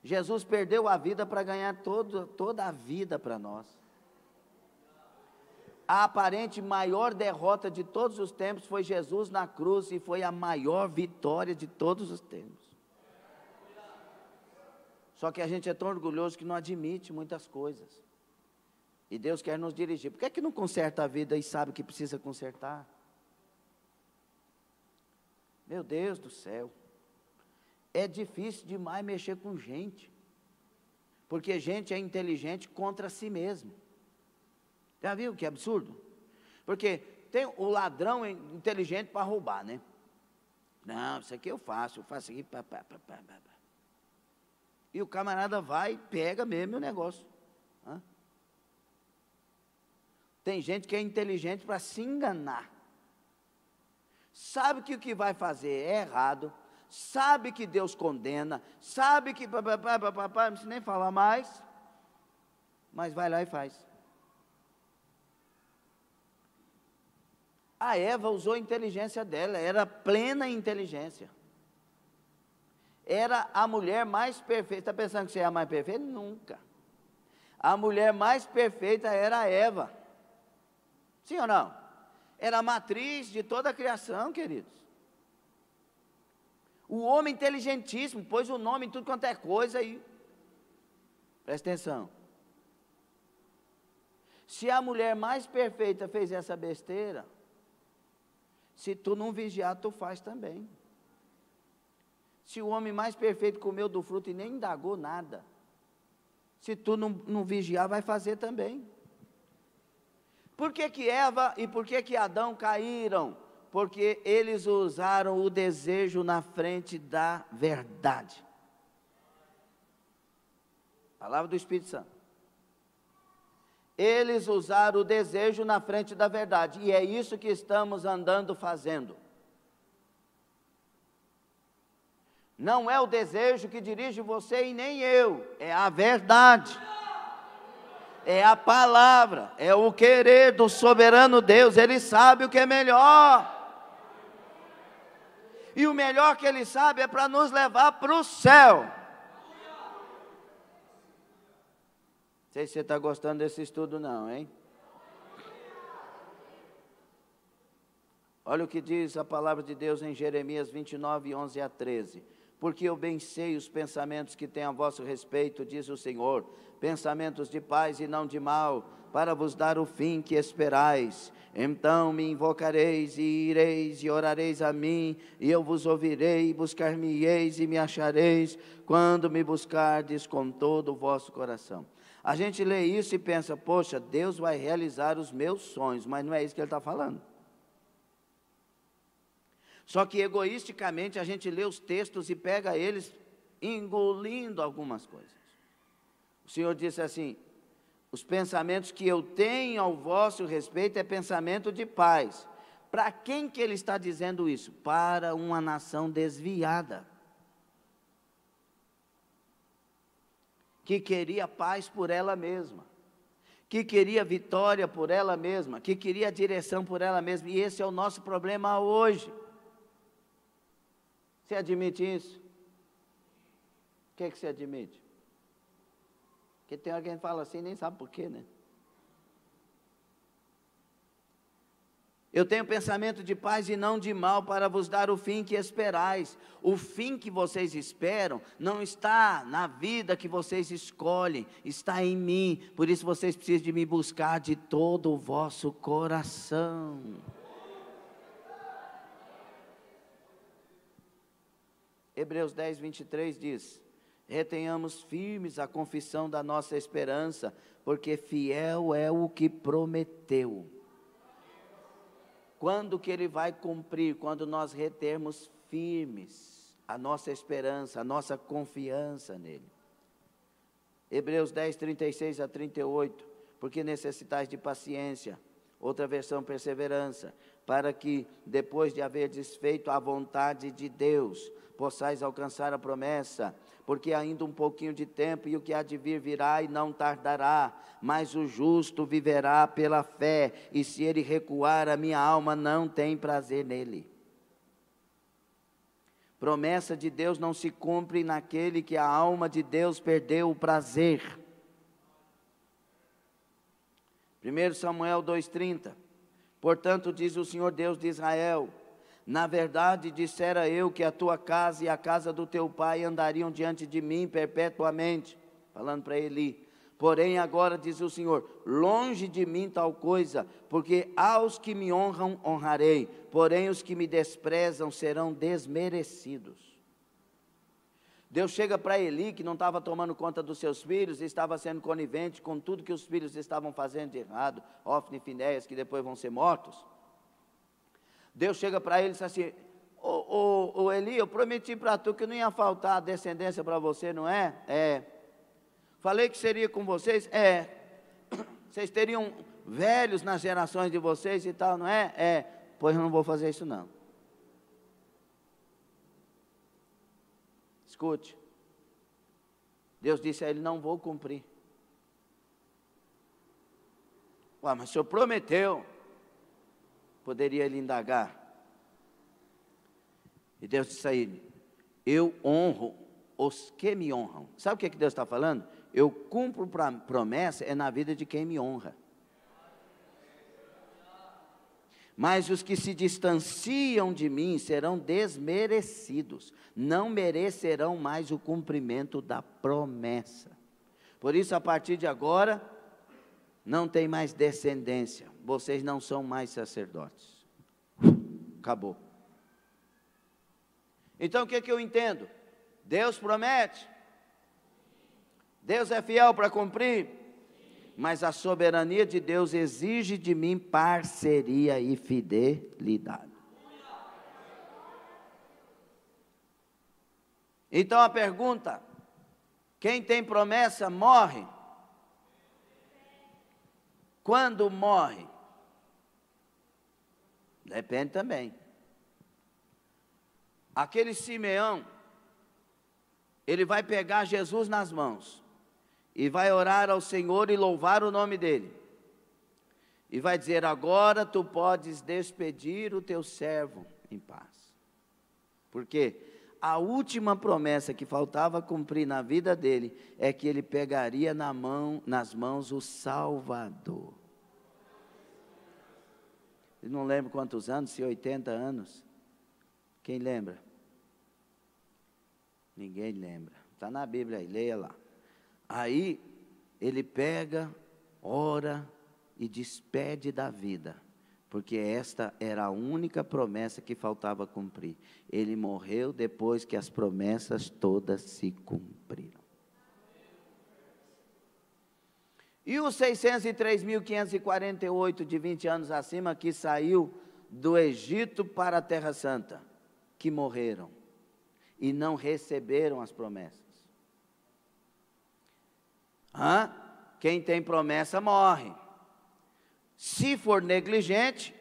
Jesus perdeu a vida para ganhar toda a vida para nós. A aparente maior derrota de todos os tempos foi Jesus na cruz, e foi a maior vitória de todos os tempos. Só que a gente é tão orgulhoso que não admite muitas coisas. E Deus quer nos dirigir. Por que não conserta a vida e sabe que precisa consertar? Meu Deus do céu. É difícil demais mexer com gente. Porque gente é inteligente contra si mesmo. Já viu que absurdo? Porque tem o ladrão inteligente para roubar, né? Não, isso aqui eu faço aqui, pá. E o camarada vai e pega mesmo o negócio. Tem gente que é inteligente para se enganar. Sabe que o que vai fazer é errado, sabe que Deus condena, sabe que não precisa nem falar mais, mas vai lá e faz. A Eva usou a inteligência dela, era plena inteligência. Era a mulher mais perfeita. Está pensando que você é a mais perfeita? Nunca. A mulher mais perfeita era a Eva. Sim ou não? Era a matriz de toda a criação, queridos. O homem inteligentíssimo pôs o nome em tudo quanto é coisa aí. Presta atenção. Se a mulher mais perfeita fez essa besteira, se tu não vigiar, tu faz também. Se o homem mais perfeito comeu do fruto e nem indagou nada, se tu não vigiar, vai fazer também. Por que Eva e por que Adão caíram? Porque eles usaram o desejo na frente da verdade. Palavra do Espírito Santo. Eles usaram o desejo na frente da verdade, e é isso que estamos andando fazendo. Não é o desejo que dirige você e nem eu, é a verdade. É a palavra, é o querer do soberano Deus, Ele sabe o que é melhor. E o melhor que Ele sabe é para nos levar para o céu. Não sei se você está gostando desse estudo não, hein? Olha o que diz a palavra de Deus em Jeremias 29, 11 a 13. Porque eu bem sei os pensamentos que tenho a vosso respeito, diz o Senhor, pensamentos de paz e não de mal, para vos dar o fim que esperais. Então me invocareis e ireis e orareis a mim, e eu vos ouvirei, buscar-me-eis e me achareis, quando me buscardes com todo o vosso coração. A gente lê isso e pensa, poxa, Deus vai realizar os meus sonhos, mas não é isso que Ele está falando. Só que egoisticamente a gente lê os textos e pega eles engolindo algumas coisas. O Senhor disse assim, os pensamentos que eu tenho ao vosso respeito é pensamento de paz. Para quem que Ele está dizendo isso? Para uma nação desviada, que queria paz por ela mesma, que queria vitória por ela mesma, que queria direção por ela mesma, e esse é o nosso problema hoje. Você admite isso? O que é que você admite? Porque tem alguém que fala assim, nem sabe por quê, né? Eu tenho pensamento de paz e não de mal, para vos dar o fim que esperais. O fim que vocês esperam não está na vida que vocês escolhem, está em mim. Por isso vocês precisam de me buscar de todo o vosso coração. Hebreus 10, 23 diz, retenhamos firmes a confissão da nossa esperança, porque fiel é o que prometeu. Quando que Ele vai cumprir? Quando nós retermos firmes a nossa esperança, a nossa confiança nele. Hebreus 10, 36 a 38, porque necessitais de paciência, outra versão, perseverança, para que, depois de haver desfeito a vontade de Deus, possais alcançar a promessa, porque ainda um pouquinho de tempo, e o que há de vir virá e não tardará, mas o justo viverá pela fé, e se ele recuar, a minha alma não tem prazer nele. Promessa de Deus não se cumpre naquele que a alma de Deus perdeu o prazer. 1 Samuel 2,30, portanto diz o Senhor Deus de Israel, na verdade dissera eu que a tua casa e a casa do teu pai andariam diante de mim perpetuamente, falando para Eli, porém agora diz o Senhor, longe de mim tal coisa, porque aos que me honram honrarei, porém os que me desprezam serão desmerecidos. Deus chega para Eli, que não estava tomando conta dos seus filhos, e estava sendo conivente com tudo que os filhos estavam fazendo de errado, Ofni e Finéias, que depois vão ser mortos. Deus chega para ele e diz assim, ô Eli, eu prometi para tu que não ia faltar descendência para você, não é? É. Falei que seria com vocês? É. Vocês teriam velhos nas gerações de vocês e tal, não é? É. Pois eu não vou fazer isso não. Escute. Deus disse a ele, não vou cumprir. Ué, mas o Senhor prometeu. Poderia ele indagar. E Deus disse a ele, eu honro os que me honram. Sabe o que Deus está falando? Eu cumpro promessa, é na vida de quem me honra. Mas os que se distanciam de mim serão desmerecidos, não merecerão mais o cumprimento da promessa. Por isso, a partir de agora, não tem mais descendência, vocês não são mais sacerdotes. Acabou. Então o que eu entendo? Deus promete, Deus é fiel para cumprir, mas a soberania de Deus exige de mim parceria e fidelidade. Então a pergunta, Quem tem promessa morre. Quando morre? Depende também. Aquele Simeão, ele vai pegar Jesus nas mãos e vai orar ao Senhor e louvar o nome dele. E vai dizer: agora tu podes despedir o teu servo em paz. Porque a última promessa que faltava cumprir na vida dele é que ele pegaria nas mãos o Salvador. Eu não lembro quantos anos, se 80 anos. Quem lembra? Ninguém lembra. Está na Bíblia aí, leia lá. Aí ele pega, ora e despede da vida, porque esta era a única promessa que faltava cumprir. Ele morreu depois que as promessas todas se cumpriram. E os 603.548 de 20 anos acima que saiu do Egito para a Terra Santa, que morreram e não receberam as promessas. Quem tem promessa morre. Se for negligente,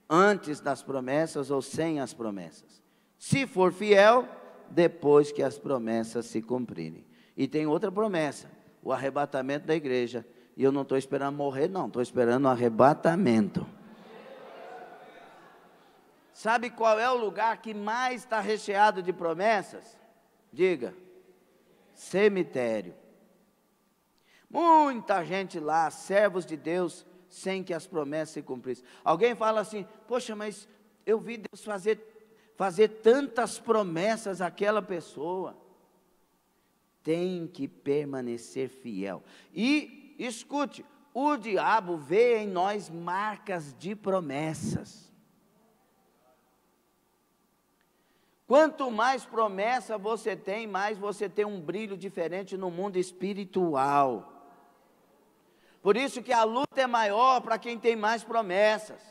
antes das promessas ou sem as promessas. Se for fiel, depois que as promessas se cumprirem. E tem outra promessa, o arrebatamento da igreja. E eu não estou esperando morrer, não, estou esperando o arrebatamento. Sabe qual é o lugar que mais está recheado de promessas? Diga: cemitério. Muita gente lá, servos de Deus, sem que as promessas se cumprissem. Alguém fala assim: poxa, mas eu vi Deus fazer tantas promessas àquela pessoa. Tem que permanecer fiel. E escute, o diabo vê em nós marcas de promessas. Quanto mais promessa você tem, mais você tem um brilho diferente no mundo espiritual. Por isso que a luta é maior para quem tem mais promessas.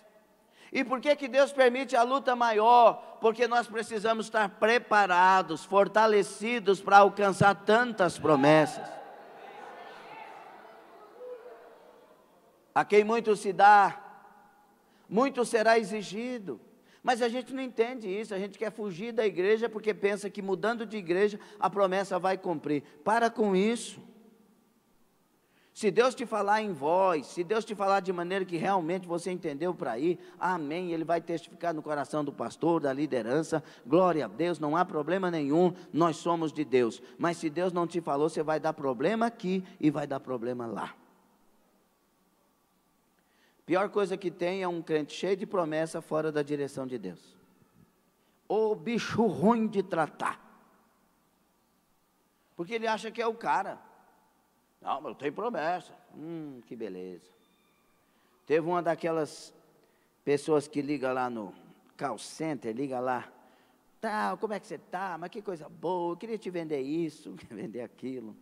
E por que Deus permite a luta maior? Porque nós precisamos estar preparados, fortalecidos para alcançar tantas promessas. A quem muito se dá, muito será exigido. Mas a gente não entende isso, a gente quer fugir da igreja porque pensa que mudando de igreja a promessa vai cumprir. Para com isso. Se Deus te falar em voz, se Deus te falar de maneira que realmente você entendeu para ir, amém, Ele vai testificar no coração do pastor, da liderança, glória a Deus, não há problema nenhum, nós somos de Deus. Mas se Deus não te falou, você vai dar problema aqui e vai dar problema lá. Pior coisa que tem é um crente cheio de promessa fora da direção de Deus. Ô bicho ruim de tratar. Porque ele acha que é o cara. Não, mas eu tenho promessa. Que beleza. Teve uma daquelas pessoas que liga lá no call center, liga lá. Tá, como é que você tá? Mas que coisa boa, eu queria te vender isso, vender aquilo.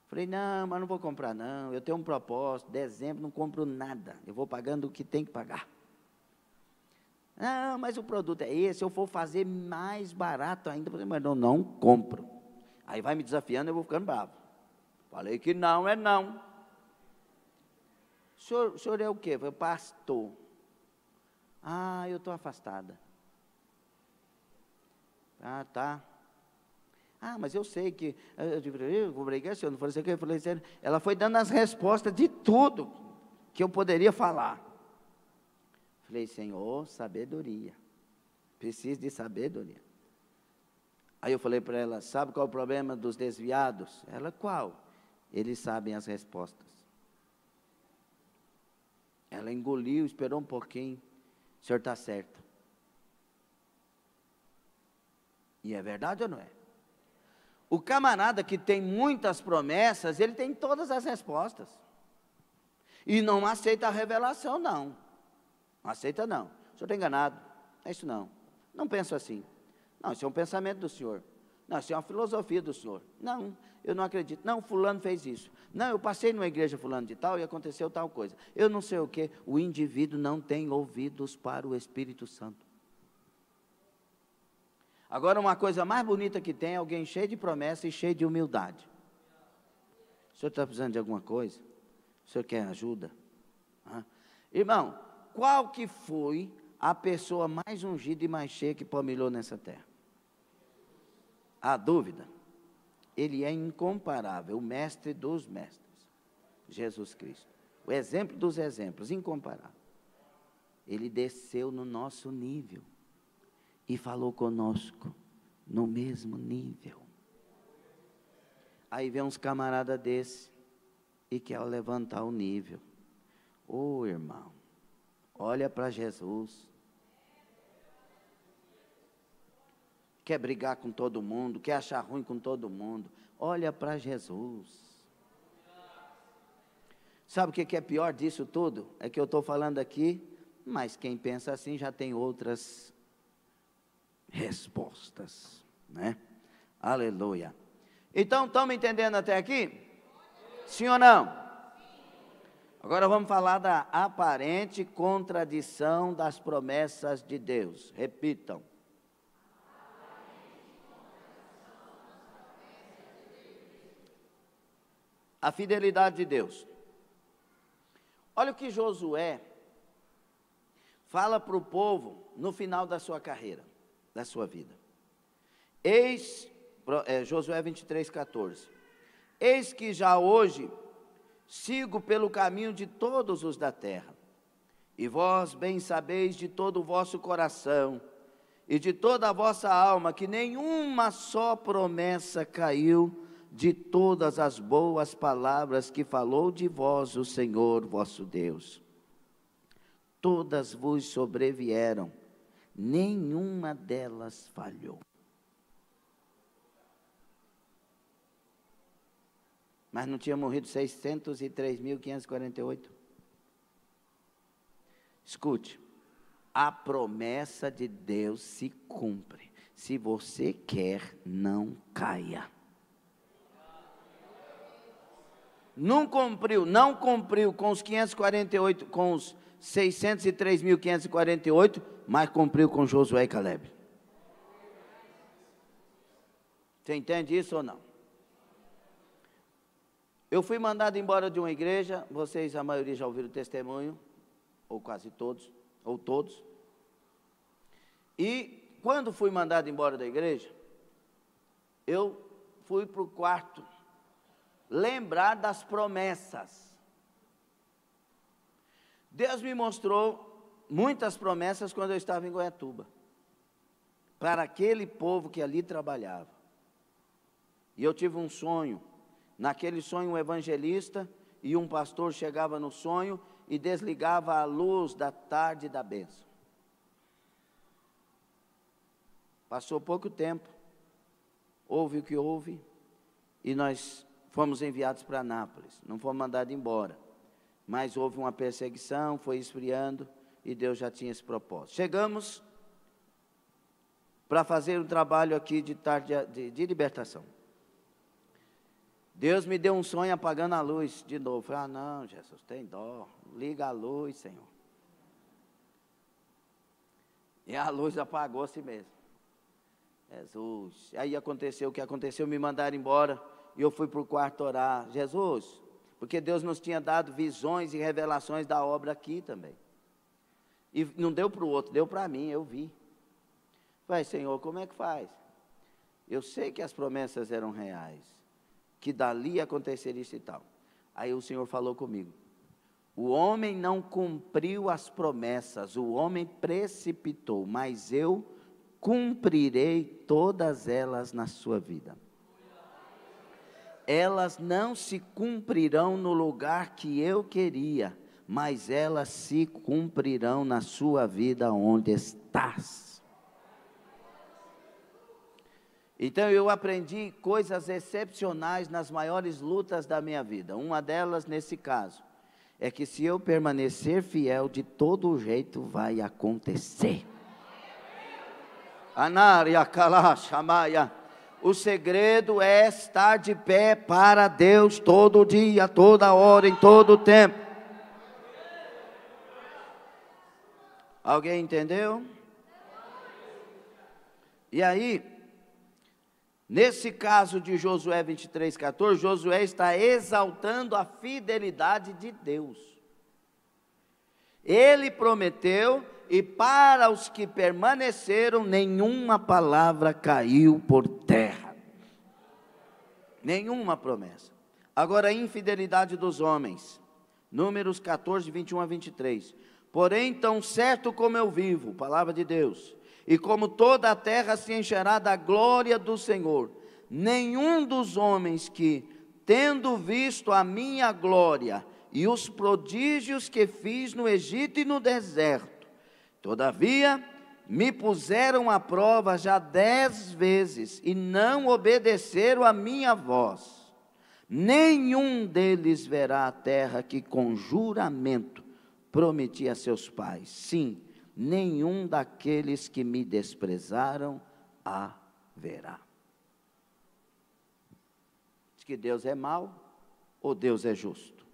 Falei: não, mas não vou comprar não, eu tenho um propósito, dezembro não compro nada, eu vou pagando o que tem que pagar. Não, mas o produto é esse, eu vou fazer mais barato ainda. Falei: mas não compro. Aí vai me desafiando, eu vou ficando bravo. Falei que não é não. O senhor é o quê? Falei: pastor. Eu estou afastada. Tá. Mas eu sei que, eu vou brigar, senhor, não falei isso aqui, eu falei sério. Ela foi dando as respostas de tudo que eu poderia falar. Falei: Senhor, sabedoria, preciso de sabedoria. Aí eu falei para ela: sabe qual é o problema dos desviados? Ela: qual? Eles sabem as respostas. Ela engoliu, esperou um pouquinho. O senhor está certo. E é verdade ou não é? O camarada que tem muitas promessas, ele tem todas as respostas. E não aceita a revelação, não. Não aceita, não. O senhor está enganado. É isso não. Não penso assim. Não, isso é um pensamento do senhor. Não, isso é uma filosofia do senhor. Não, eu não acredito. Não, fulano fez isso. Não, eu passei numa igreja fulano de tal e aconteceu tal coisa. Eu não sei o quê. O indivíduo não tem ouvidos para o Espírito Santo. Agora, uma coisa mais bonita que tem é alguém cheio de promessa e cheio de humildade. O senhor está precisando de alguma coisa? O senhor quer ajuda? Irmão, qual que foi a pessoa mais ungida e mais cheia que palmilhou nessa terra? Há dúvida? Ele é incomparável, o mestre dos mestres, Jesus Cristo. O exemplo dos exemplos, incomparável. Ele desceu no nosso nível e falou conosco no mesmo nível. Aí vem uns camaradas desse e quer levantar o nível. Ô irmão, olha para Jesus. Quer brigar com todo mundo, quer achar ruim com todo mundo. Olha para Jesus. Sabe o que é pior disso tudo? É que eu estou falando aqui, mas quem pensa assim já tem outras respostas, né? Aleluia. Então, estão me entendendo até aqui? Sim ou não? Agora vamos falar da aparente contradição das promessas de Deus. Repitam. A fidelidade de Deus. Olha o que Josué fala para o povo no final da sua carreira, da sua vida. Josué 23:14. Eis que já hoje sigo pelo caminho de todos os da terra, e vós bem sabeis de todo o vosso coração e de toda a vossa alma, que nenhuma só promessa caiu de todas as boas palavras que falou de vós o Senhor vosso Deus. Todas vos sobrevieram, nenhuma delas falhou. Mas não tinha morrido 603.548? Escute, a promessa de Deus se cumpre. Se você quer, não caia. Não cumpriu com os 548, com os 603.548, mas cumpriu com Josué e Caleb. Você entende isso ou não? Eu fui mandado embora de uma igreja, vocês, a maioria já ouviram o testemunho, ou quase todos, ou todos. E quando fui mandado embora da igreja, eu fui para o quarto lembrar das promessas. Deus me mostrou muitas promessas quando eu estava em Goiatuba, para aquele povo que ali trabalhava. E eu tive um sonho. Naquele sonho, um evangelista e um pastor chegava no sonho e desligava a luz da tarde da bênção. Passou pouco tempo, houve o que houve, e nós fomos enviados para Anápolis. Não fomos mandados embora, mas houve uma perseguição, foi esfriando, e Deus já tinha esse propósito. Chegamos para fazer um trabalho aqui de tarde de libertação. Deus me deu um sonho apagando a luz de novo. Falei, não, Jesus, tem dó, liga a luz, Senhor. E a luz apagou-se mesmo. Jesus, aí aconteceu o que aconteceu, me mandaram embora, e eu fui para o quarto orar. Jesus, porque Deus nos tinha dado visões e revelações da obra aqui também. E não deu para o outro, deu para mim, eu vi. Falei, Senhor, como é que faz? Eu sei que as promessas eram reais, que dali aconteceria isso e tal. Aí o Senhor falou comigo, o homem não cumpriu as promessas, o homem precipitou, mas eu cumprirei todas elas na sua vida. Elas não se cumprirão no lugar que eu queria, mas elas se cumprirão na sua vida onde estás. Então eu aprendi coisas excepcionais nas maiores lutas da minha vida. Uma delas, nesse caso, é que se eu permanecer fiel, de todo jeito vai acontecer. Anária, Kalashamaia. O segredo é estar de pé para Deus todo dia, toda hora, em todo tempo. Alguém entendeu? E aí, Nesse caso de Josué 23:14, Josué está exaltando a fidelidade de Deus. Ele prometeu, e para os que permaneceram, nenhuma palavra caiu por terra. Nenhuma promessa. Agora, a infidelidade dos homens. Números 14, 21 a 23. Porém, tão certo como eu vivo, palavra de Deus, e como toda a terra se encherá da glória do Senhor, nenhum dos homens que, tendo visto a minha glória e os prodígios que fiz no Egito e no deserto, todavia me puseram à prova já 10 vezes e não obedeceram a minha voz, nenhum deles verá a terra que com juramento prometi a seus pais. Sim, nenhum daqueles que me desprezaram a verá. Diz que Deus é mau ou Deus é justo?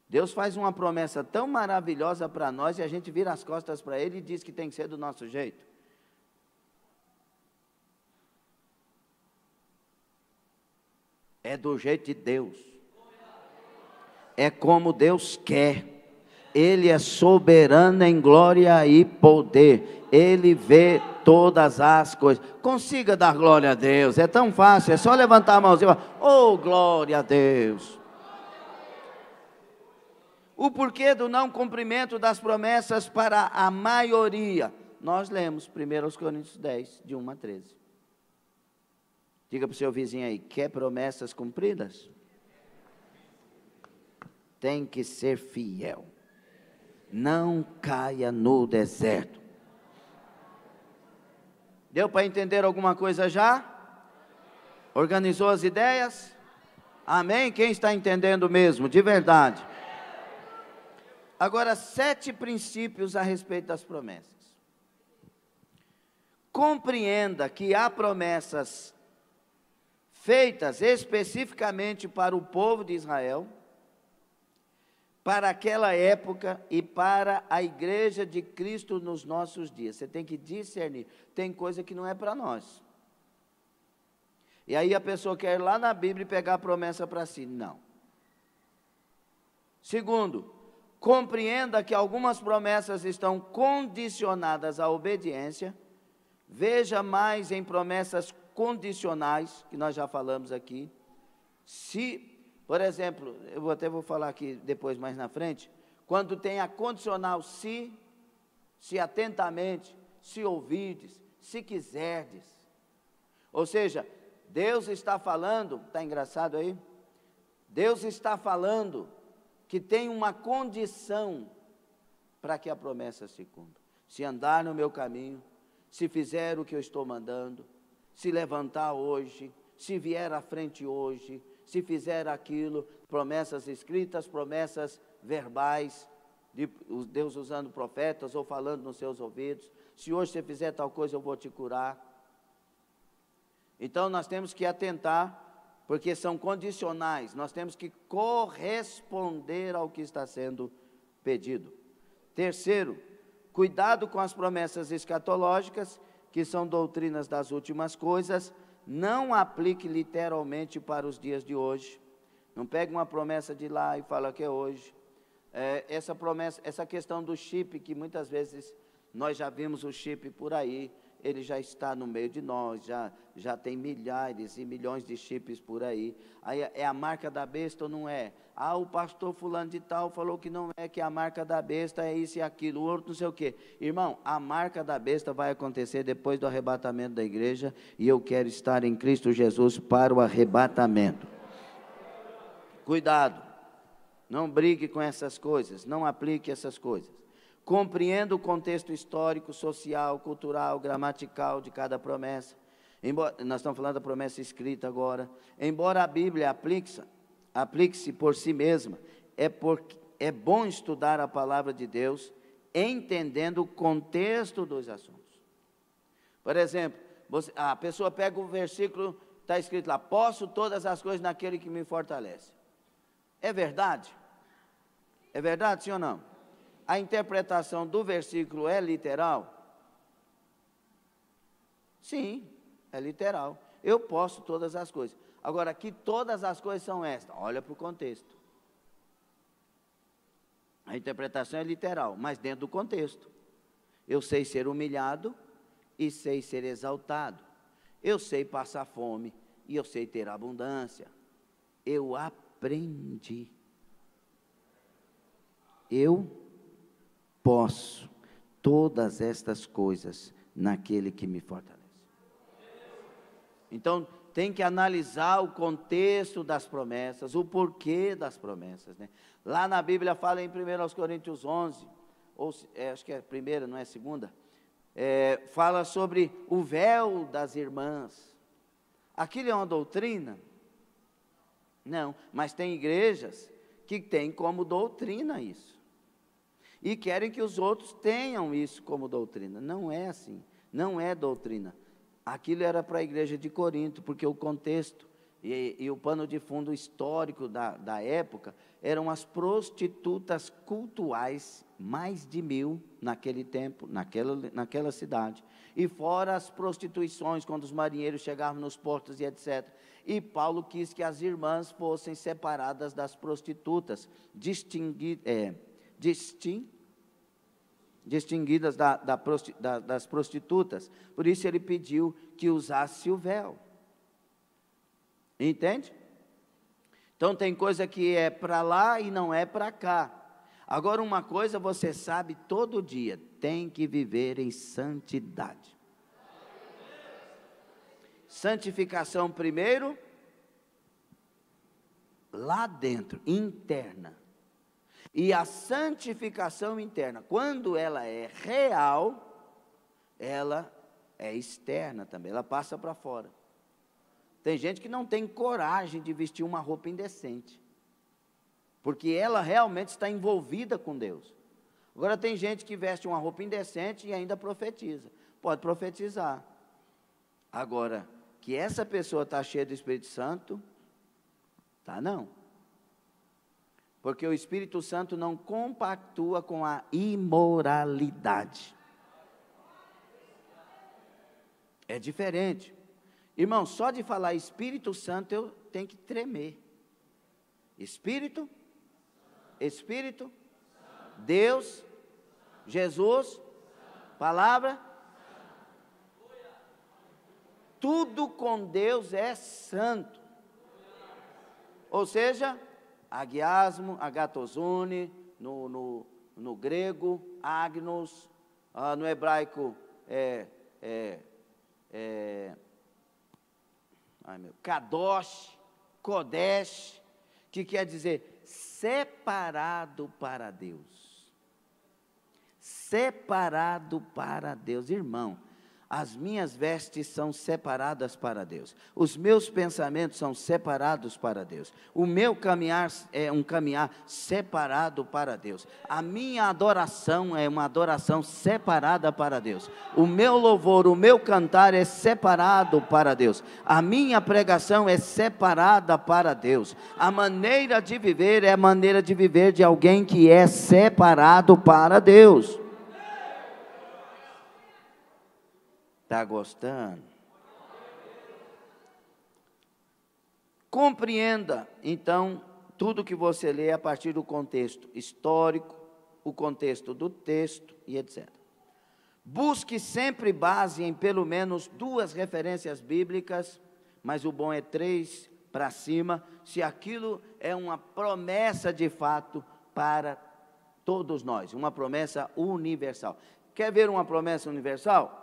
Deus faz uma promessa tão maravilhosa para nós e a gente vira as costas para Ele e diz que tem que ser do nosso jeito. É do jeito de Deus. É como Deus quer. Ele é soberano em glória e poder. Ele vê todas as coisas. Consiga dar glória a Deus. É tão fácil. É só levantar a mãozinha e falar: oh, glória a Deus. O porquê do não cumprimento das promessas para a maioria. Nós lemos 1 Coríntios 10, de 1 a 13. Diga para o seu vizinho aí: quer promessas cumpridas? Tem que ser fiel. Não caia no deserto. Deu para entender alguma coisa já? Organizou as ideias? Amém? Quem está entendendo mesmo, de verdade? Agora, 7 princípios a respeito das promessas. Compreenda que há promessas feitas especificamente para o povo de Israel, para aquela época e para a igreja de Cristo nos nossos dias. Você tem que discernir. Tem coisa que não é para nós. E aí a pessoa quer ir lá na Bíblia e pegar a promessa para si. Não. Segundo, compreenda que algumas promessas estão condicionadas à obediência. Veja mais em promessas condicionais, que nós já falamos aqui. Se, por exemplo, eu até vou falar aqui depois mais na frente, quando tem a condicional se atentamente, se ouvirdes, se quiserdes. Ou seja, Deus está falando, está engraçado aí? Deus está falando que tem uma condição para que a promessa se cumpra. Se andar no meu caminho, se fizer o que eu estou mandando, se levantar hoje, se vier à frente hoje, se fizer aquilo, promessas escritas, promessas verbais, de Deus usando profetas ou falando nos seus ouvidos. Se hoje você fizer tal coisa, eu vou te curar. Então nós temos que atentar, porque são condicionais, nós temos que corresponder ao que está sendo pedido. Terceiro, cuidado com as promessas escatológicas, que são doutrinas das últimas coisas. Não aplique literalmente para os dias de hoje. Não pegue uma promessa de lá e fala que é hoje. Essa promessa, essa questão do chip, que muitas vezes nós já vimos o chip por aí, ele já está no meio de nós, já tem milhares e milhões de chips por aí. Aí é a marca da besta ou não é? Ah, o pastor fulano de tal falou que não é, que a marca da besta é isso e aquilo, o outro não sei o quê. Irmão, a marca da besta vai acontecer depois do arrebatamento da igreja, e eu quero estar em Cristo Jesus para o arrebatamento. Cuidado, não brigue com essas coisas, não aplique essas coisas. Compreenda o contexto histórico, social, cultural, gramatical de cada promessa. Nós estamos falando da promessa escrita agora. Embora a Bíblia aplique-se por si mesma, é bom estudar a palavra de Deus, entendendo o contexto dos assuntos. Por exemplo, a pessoa pega o versículo, está escrito lá: posso todas as coisas naquele que me fortalece. É verdade? É verdade, sim ou não? A interpretação do versículo é literal? Sim, É literal. Eu posso todas as coisas. Agora, aqui todas as coisas são estas. Olha para o contexto. A interpretação é literal, mas dentro do contexto. Eu sei ser humilhado e sei ser exaltado. Eu sei passar fome e eu sei ter abundância. Eu aprendi. Eu posso todas estas coisas naquele que me fortalece. Então, tem que analisar o contexto das promessas, o porquê das promessas, né? Lá na Bíblia fala em 1 Coríntios 11, ou, acho que é a primeira, não é a segunda, fala sobre o véu das irmãs. Aquilo é uma doutrina? Não, mas tem igrejas que têm como doutrina isso. E querem que os outros tenham isso como doutrina. Não é assim, não é doutrina. Aquilo era para a igreja de Corinto, porque o contexto e o pano de fundo histórico da época eram as prostitutas cultuais, mais de 1000 naquele tempo, naquela cidade. E fora as prostituições, quando os marinheiros chegavam nos portos e etc. E Paulo quis que as irmãs fossem separadas das prostitutas, distinguidas das prostitutas. Por isso ele pediu que usasse o véu. Entende? Então tem coisa que é para lá e não é para cá. Agora uma coisa você sabe todo dia, tem que viver em santidade. Santificação primeiro, lá dentro, interna. E a santificação interna, quando ela é real, ela é externa também, ela passa para fora. Tem gente que não tem coragem de vestir uma roupa indecente, porque ela realmente está envolvida com Deus. Agora tem gente que veste uma roupa indecente e ainda profetiza. Pode profetizar. Agora, que essa pessoa está cheia do Espírito Santo, tá não. Porque o Espírito Santo não compactua com a imoralidade. É diferente. Irmão, só de falar Espírito Santo eu tenho que tremer. Espírito, Deus, Jesus, palavra. Tudo com Deus é santo. Ou seja, agiasmo, agatozune, no grego, agnos, no hebraico kadosh, kodesh, que quer dizer separado para Deus. Separado para Deus, irmão. As minhas vestes são separadas para Deus. Os meus pensamentos são separados para Deus. O meu caminhar é um caminhar separado para Deus. A minha adoração é uma adoração separada para Deus. O meu louvor, o meu cantar é separado para Deus. A minha pregação é separada para Deus. A maneira de viver é a maneira de viver de alguém que é separado para Deus. Está gostando? Compreenda, então, tudo que você lê a partir do contexto histórico, o contexto do texto e etc. Busque sempre base em pelo menos 2 referências bíblicas, mas o bom é 3 para cima, se aquilo é uma promessa de fato para todos nós, uma promessa universal. Quer ver uma promessa universal?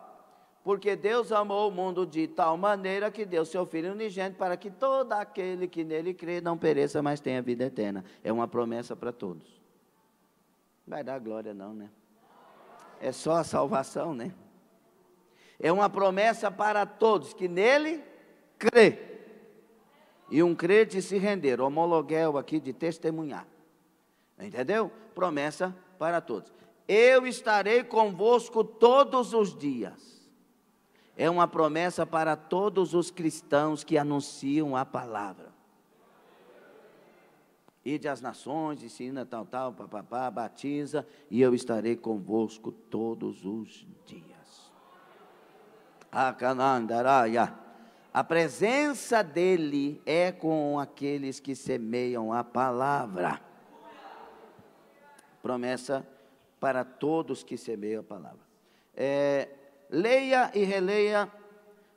Porque Deus amou o mundo de tal maneira que deu seu Filho unigênito para que todo aquele que nele crê não pereça, mas tenha vida eterna. É uma promessa para todos. Não vai dar glória não, né? É só a salvação, né? É uma promessa para todos que nele crê. E um crer de se render, homologuel aqui de testemunhar. Entendeu? Promessa para todos. Eu estarei convosco todos os dias. É uma promessa para todos os cristãos que anunciam a palavra. Ide às nações, ensina tal, papapá, batiza, e eu estarei convosco todos os dias. Acanandaraia. A presença dele é com aqueles que semeiam a palavra. Promessa para todos que semeiam a palavra. Leia e releia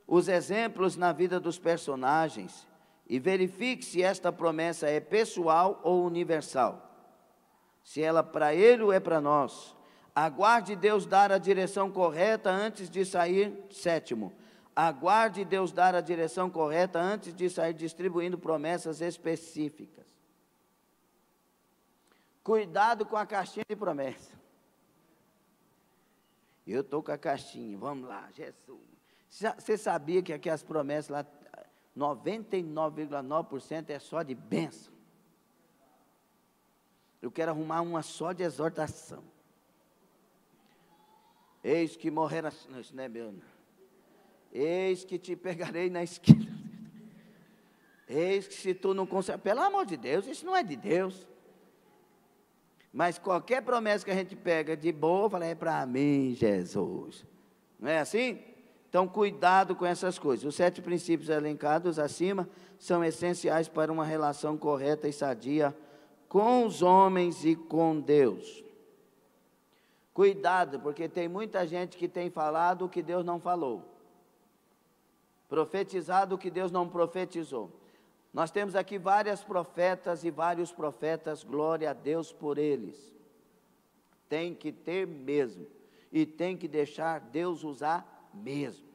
os exemplos na vida dos personagens e verifique se esta promessa é pessoal ou universal. Se ela para ele ou é para nós. Aguarde Deus dar a direção correta antes de sair. 7º, aguarde Deus dar a direção correta antes de sair distribuindo promessas específicas. Cuidado com a caixinha de promessa. Eu estou com a caixinha, vamos lá, Jesus. Você sabia que aqui as promessas lá, 99,9% é só de bênção? Eu quero arrumar uma só de exortação. Eis que morrerá, não, isso não é meu, não. Eis que te pegarei na esquina. Eis que se tu não conseguir, pelo amor de Deus, isso não é de Deus. Mas qualquer promessa que a gente pega de boa, fala, é para mim, Jesus. Não é assim? Então, cuidado com essas coisas. Os 7 princípios elencados acima são essenciais para uma relação correta e sadia com os homens e com Deus. Cuidado, porque tem muita gente que tem falado o que Deus não falou. Profetizado o que Deus não profetizou. Nós temos aqui várias profetas e vários profetas, glória a Deus por eles. Tem que ter mesmo. E tem que deixar Deus usar mesmo.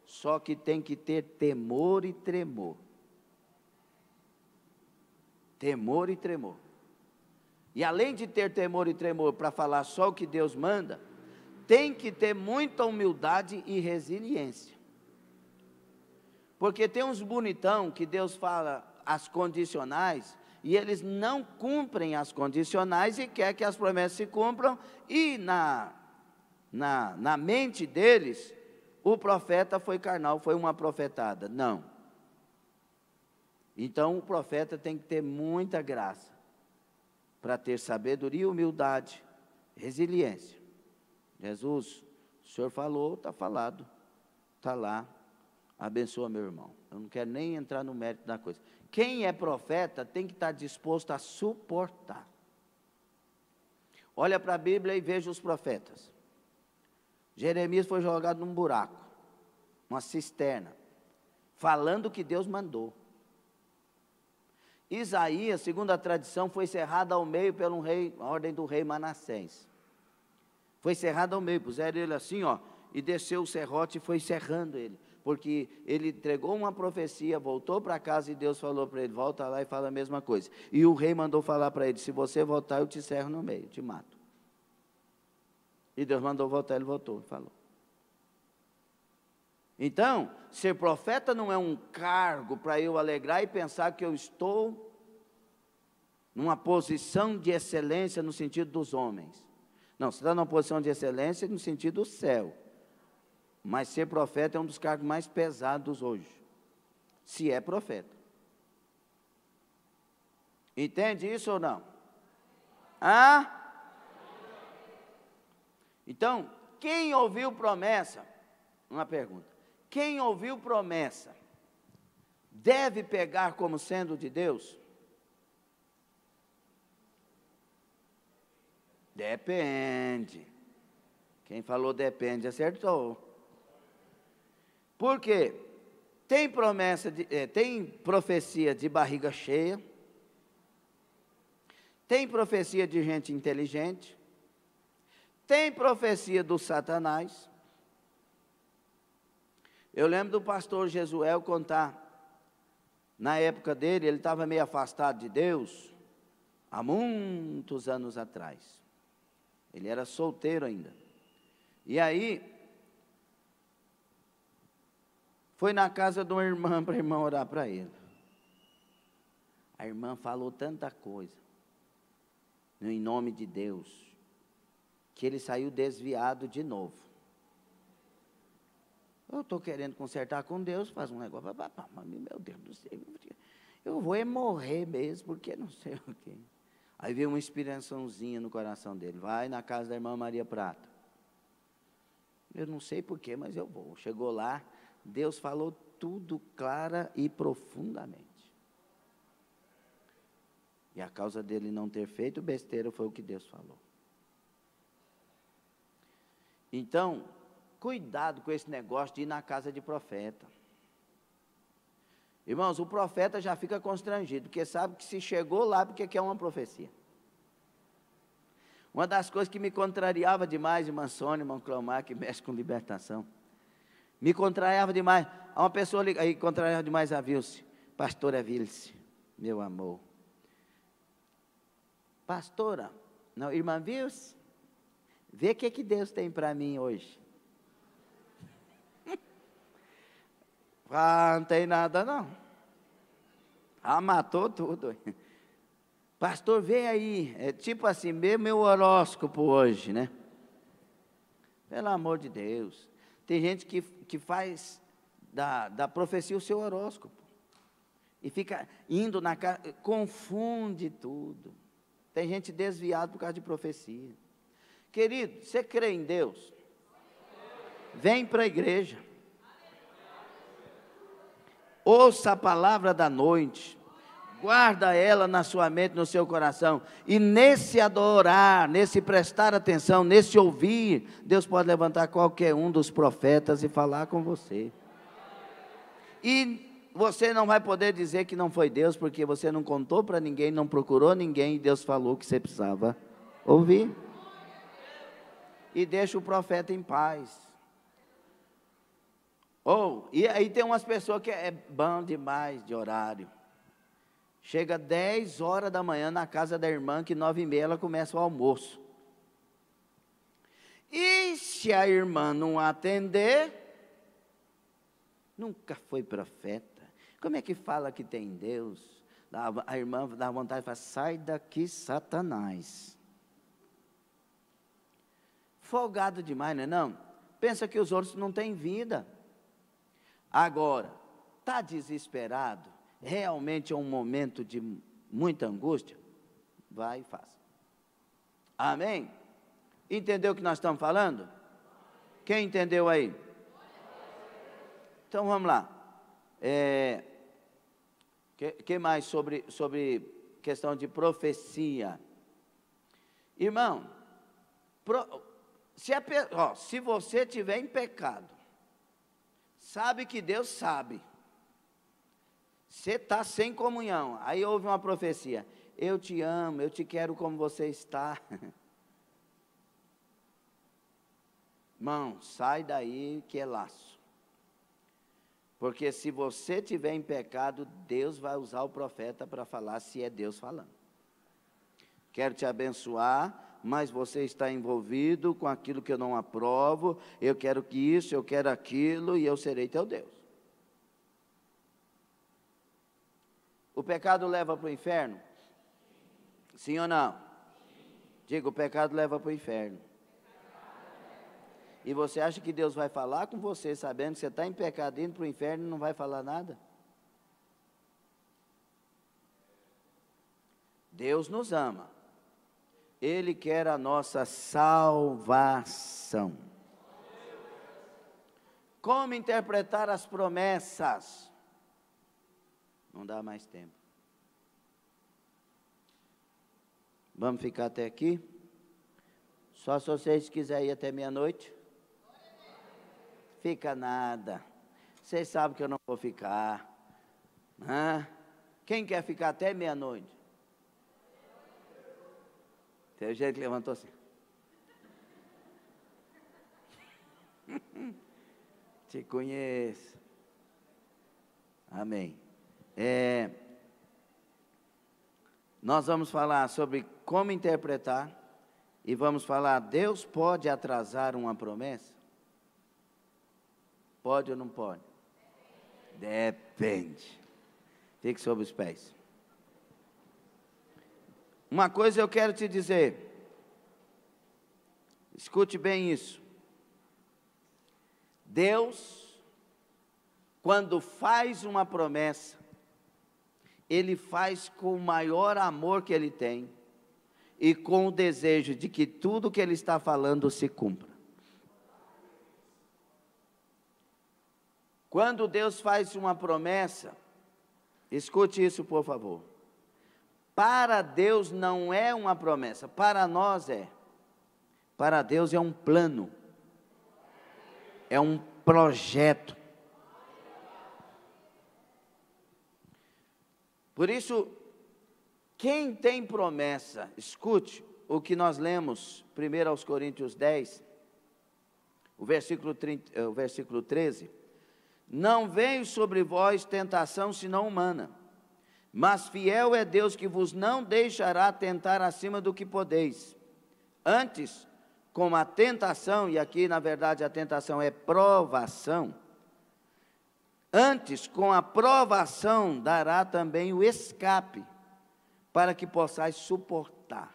Só que tem que ter temor e tremor. Temor e tremor. E além de ter temor e tremor para falar só o que Deus manda, tem que ter muita humildade e resiliência. Porque tem uns bonitão que Deus fala as condicionais, e eles não cumprem as condicionais e quer que as promessas se cumpram, e na mente deles, o profeta foi carnal, foi uma profetada. Não. Então o profeta tem que ter muita graça, para ter sabedoria, humildade, resiliência. Jesus, o Senhor falou, está falado, está lá, abençoa meu irmão. Eu não quero nem entrar no mérito da coisa. Quem é profeta tem que estar disposto a suportar. Olha para a Bíblia e veja os profetas. Jeremias foi jogado num buraco, uma cisterna, falando o que Deus mandou. Isaías, segundo a tradição, foi cerrado ao meio pelo rei, a ordem do rei Manassés. Foi cerrado ao meio, puseram ele assim, ó, e desceu o serrote e foi cerrando ele. Porque ele entregou uma profecia, voltou para casa e Deus falou para ele, volta lá e fala a mesma coisa. E o rei mandou falar para ele, se você voltar eu te cerro no meio, te mato. E Deus mandou voltar, ele voltou, falou. Então, ser profeta não é um cargo para eu alegrar e pensar que eu estou numa posição de excelência no sentido dos homens. Não, você está numa posição de excelência no sentido do céu. Mas ser profeta é um dos cargos mais pesados hoje, se é profeta. Entende isso ou não? Então, quem ouviu promessa, uma pergunta, quem ouviu promessa, deve pegar como sendo de Deus? Depende. Quem falou depende, acertou. Por quê? Tem tem profecia de barriga cheia, tem profecia de gente inteligente, tem profecia do Satanás. Eu lembro do pastor Jesuel contar, na época dele, ele estava meio afastado de Deus, há muitos anos atrás. Ele era solteiro ainda. E aí, foi na casa de uma irmã para a irmã orar para ele. A irmã falou tanta coisa, em nome de Deus, que ele saiu desviado de novo. Eu estou querendo consertar com Deus, faz um negócio, mas meu Deus do céu, eu vou morrer mesmo, porque não sei o quê. Aí veio uma inspiraçãozinha no coração dele, vai na casa da irmã Maria Prata. Eu não sei porquê, mas eu vou. Chegou lá, Deus falou tudo clara e profundamente. E a causa dele não ter feito besteira foi o que Deus falou. Então, cuidado com esse negócio de ir na casa de profeta. Irmãos, o profeta já fica constrangido, porque sabe que se chegou lá, porque quer uma profecia. Uma das coisas que me contrariava demais, irmã Sônia, irmão Cleomar, que mexe com libertação, me contrariava demais. Uma pessoa aí contrariava demais a Vilce, pastora Vilce, meu amor. Pastora, não, irmã Vilce, vê o que Deus tem para mim hoje. Ah, não tem nada não. Ah, matou tudo. Pastor, vê aí, é tipo assim, meu horóscopo hoje, né? Pelo amor de Deus. Tem gente que faz da profecia o seu horóscopo. E fica indo na casa, confunde tudo. Tem gente desviada por causa de profecia. Querido, você crê em Deus? Vem para a igreja. Ouça a palavra da noite. Guarda ela na sua mente, no seu coração. E nesse adorar, nesse prestar atenção, nesse ouvir, Deus pode levantar qualquer um dos profetas e falar com você. E você não vai poder dizer que não foi Deus, porque você não contou para ninguém, não procurou ninguém, e Deus falou que você precisava ouvir. E deixa o profeta em paz. E aí tem umas pessoas que é bom demais de horário. Chega 10 horas da manhã na casa da irmã, que 9h30 ela começa o almoço. E se a irmã não atender, nunca foi profeta. Como é que fala que tem Deus? A irmã dá vontade de falar, sai daqui, Satanás. Folgado demais, não é não? Pensa que os outros não têm vida. Agora, está desesperado? Realmente é um momento de muita angústia? Vai e faça. Amém? Entendeu o que nós estamos falando? Quem entendeu aí? Então vamos lá. Que mais sobre questão de profecia? Irmão, se você estiver em pecado, sabe que Deus sabe. Você está sem comunhão. Aí houve uma profecia. Eu te amo, eu te quero como você está. Irmão, sai daí que é laço. Porque se você estiver em pecado, Deus vai usar o profeta para falar se é Deus falando. Quero te abençoar, mas você está envolvido com aquilo que eu não aprovo. Eu quero que isso, eu quero aquilo, e eu serei teu Deus. O pecado leva para o inferno? Sim ou não? Diga, o pecado leva para o inferno. E você acha que Deus vai falar com você, sabendo que você está em pecado, indo para o inferno e não vai falar nada? Deus nos ama. Ele quer a nossa salvação. Como interpretar as promessas? Não dá mais tempo. Vamos ficar até aqui? Só se vocês quiserem ir até meia-noite? Fica nada. Vocês sabem que eu não vou ficar. Quem quer ficar até meia-noite? Tem gente que levantou assim. Te conheço. Amém. Nós vamos falar sobre como interpretar e vamos falar, Deus pode atrasar uma promessa? Pode ou não pode? Depende. Fique sobre os pés. Uma coisa eu quero te dizer, escute bem isso. Deus, quando faz uma promessa, Ele faz com o maior amor que Ele tem e com o desejo de que tudo que Ele está falando se cumpra. Quando Deus faz uma promessa, escute isso, por favor. Para Deus não é uma promessa, para nós é. Para Deus é um plano, é um projeto. Por isso, quem tem promessa, escute o que nós lemos, 1 aos Coríntios 10, o versículo 13. Não veio sobre vós tentação senão humana, mas fiel é Deus que vos não deixará tentar acima do que podeis. Antes, com a tentação, e aqui na verdade a tentação é provação, antes com a provação dará também o escape, para que possais suportar.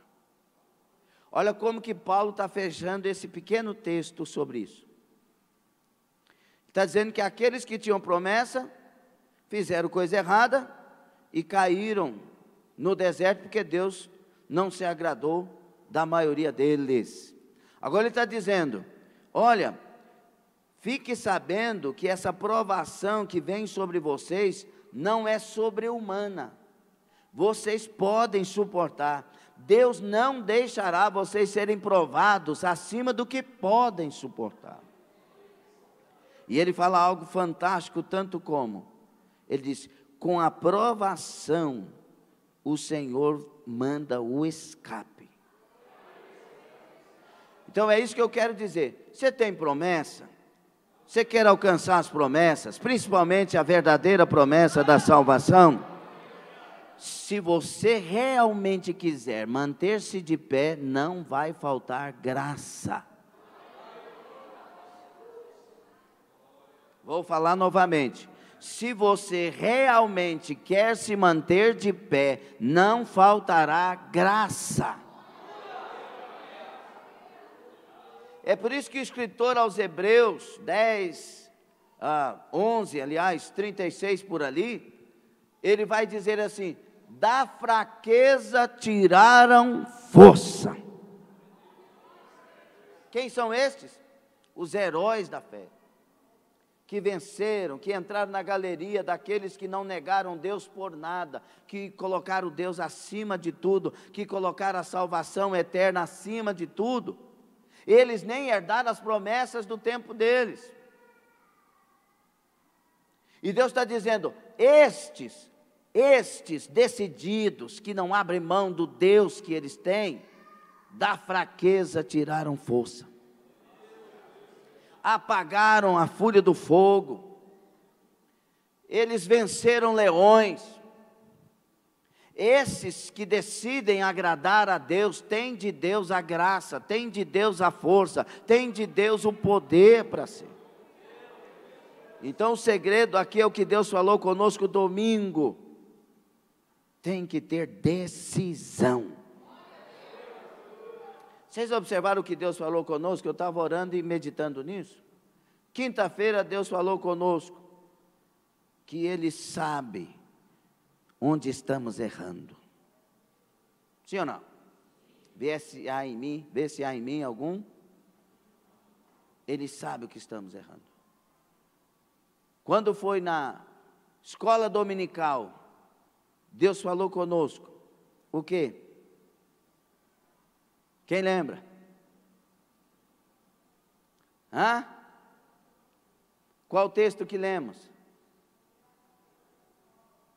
Olha como que Paulo está fechando esse pequeno texto sobre isso. Está dizendo que aqueles que tinham promessa, fizeram coisa errada e caíram no deserto, porque Deus não se agradou da maioria deles. Agora ele está dizendo, olha, fique sabendo que essa provação que vem sobre vocês, não é sobre-humana. Vocês podem suportar. Deus não deixará vocês serem provados acima do que podem suportar. E ele fala algo fantástico, tanto como, ele diz, com a provação, o Senhor manda o escape. Então é isso que eu quero dizer, você tem promessa, você quer alcançar as promessas, principalmente a verdadeira promessa da salvação, se você realmente quiser manter-se de pé, não vai faltar graça. Vou falar novamente. Se você realmente quer se manter de pé, não faltará graça. É por isso que o escritor aos Hebreus 10, 11, aliás, 36 por ali, ele vai dizer assim, da fraqueza tiraram força. Quem são estes? Os heróis da fé. Que venceram, que entraram na galeria daqueles que não negaram Deus por nada, que colocaram Deus acima de tudo, que colocaram a salvação eterna acima de tudo. Eles nem herdaram as promessas do tempo deles. E Deus está dizendo, estes decididos, que não abrem mão do Deus que eles têm, da fraqueza tiraram força. Apagaram a fúria do fogo, eles venceram leões. Esses que decidem agradar a Deus, têm de Deus a graça, têm de Deus a força, têm de Deus o poder para ser. Então o segredo aqui é o que Deus falou conosco domingo, tem que ter decisão. Vocês observaram o que Deus falou conosco? Eu estava orando e meditando nisso. Quinta-feira Deus falou conosco que Ele sabe onde estamos errando. Sim ou não? Vê se há em mim algum. Ele sabe o que estamos errando. Quando foi na escola dominical, Deus falou conosco. O quê? Quem lembra? Qual o texto que lemos?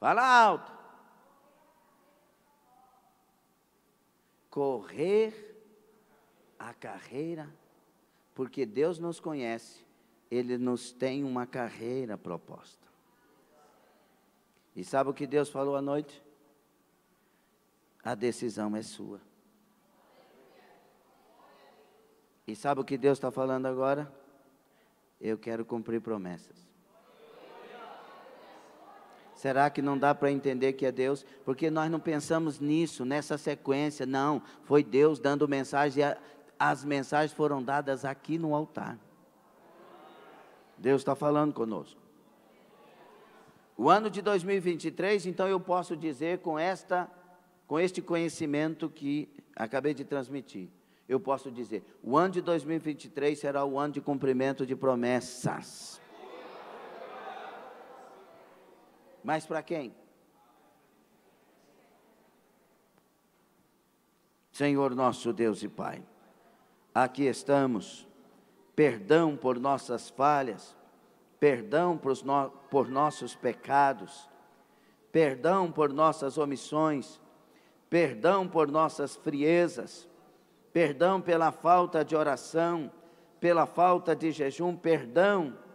Fala alto. Correr a carreira, porque Deus nos conhece, Ele nos tem uma carreira proposta. E sabe o que Deus falou à noite? A decisão é sua. E sabe o que Deus está falando agora? Eu quero cumprir promessas. Será que não dá para entender que é Deus? Porque nós não pensamos nisso, nessa sequência, não. Foi Deus dando mensagem, e as mensagens foram dadas aqui no altar. Deus está falando conosco. O ano de 2023, então eu posso dizer com este conhecimento que acabei de transmitir, eu posso dizer, o ano de 2023 será o ano de cumprimento de promessas. Mas para quem? Senhor nosso Deus e Pai, aqui estamos, perdão por nossas falhas, perdão por nossos pecados, perdão por nossas omissões, perdão por nossas friezas, perdão pela falta de oração, pela falta de jejum, perdão.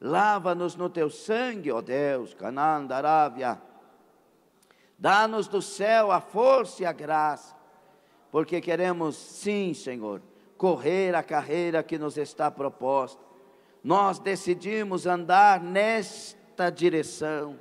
Lava-nos no teu sangue, ó Deus, Canandarábia. Dá-nos do céu a força e a graça, porque queremos, sim, Senhor, correr a carreira que nos está proposta. Nós decidimos andar nesta direção,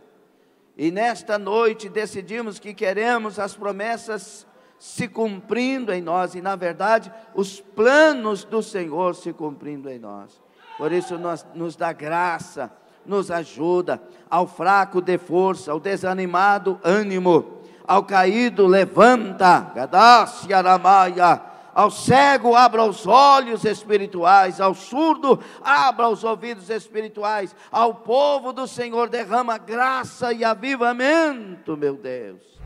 e nesta noite decidimos que queremos as promessas se cumprindo em nós, e na verdade, os planos do Senhor se cumprindo em nós. Por isso, nos dá graça, nos ajuda, ao fraco dê força, ao desanimado ânimo, ao caído levanta, Gadassia Aramaia, ao cego abra os olhos espirituais, ao surdo abra os ouvidos espirituais, ao povo do Senhor derrama graça e avivamento, meu Deus.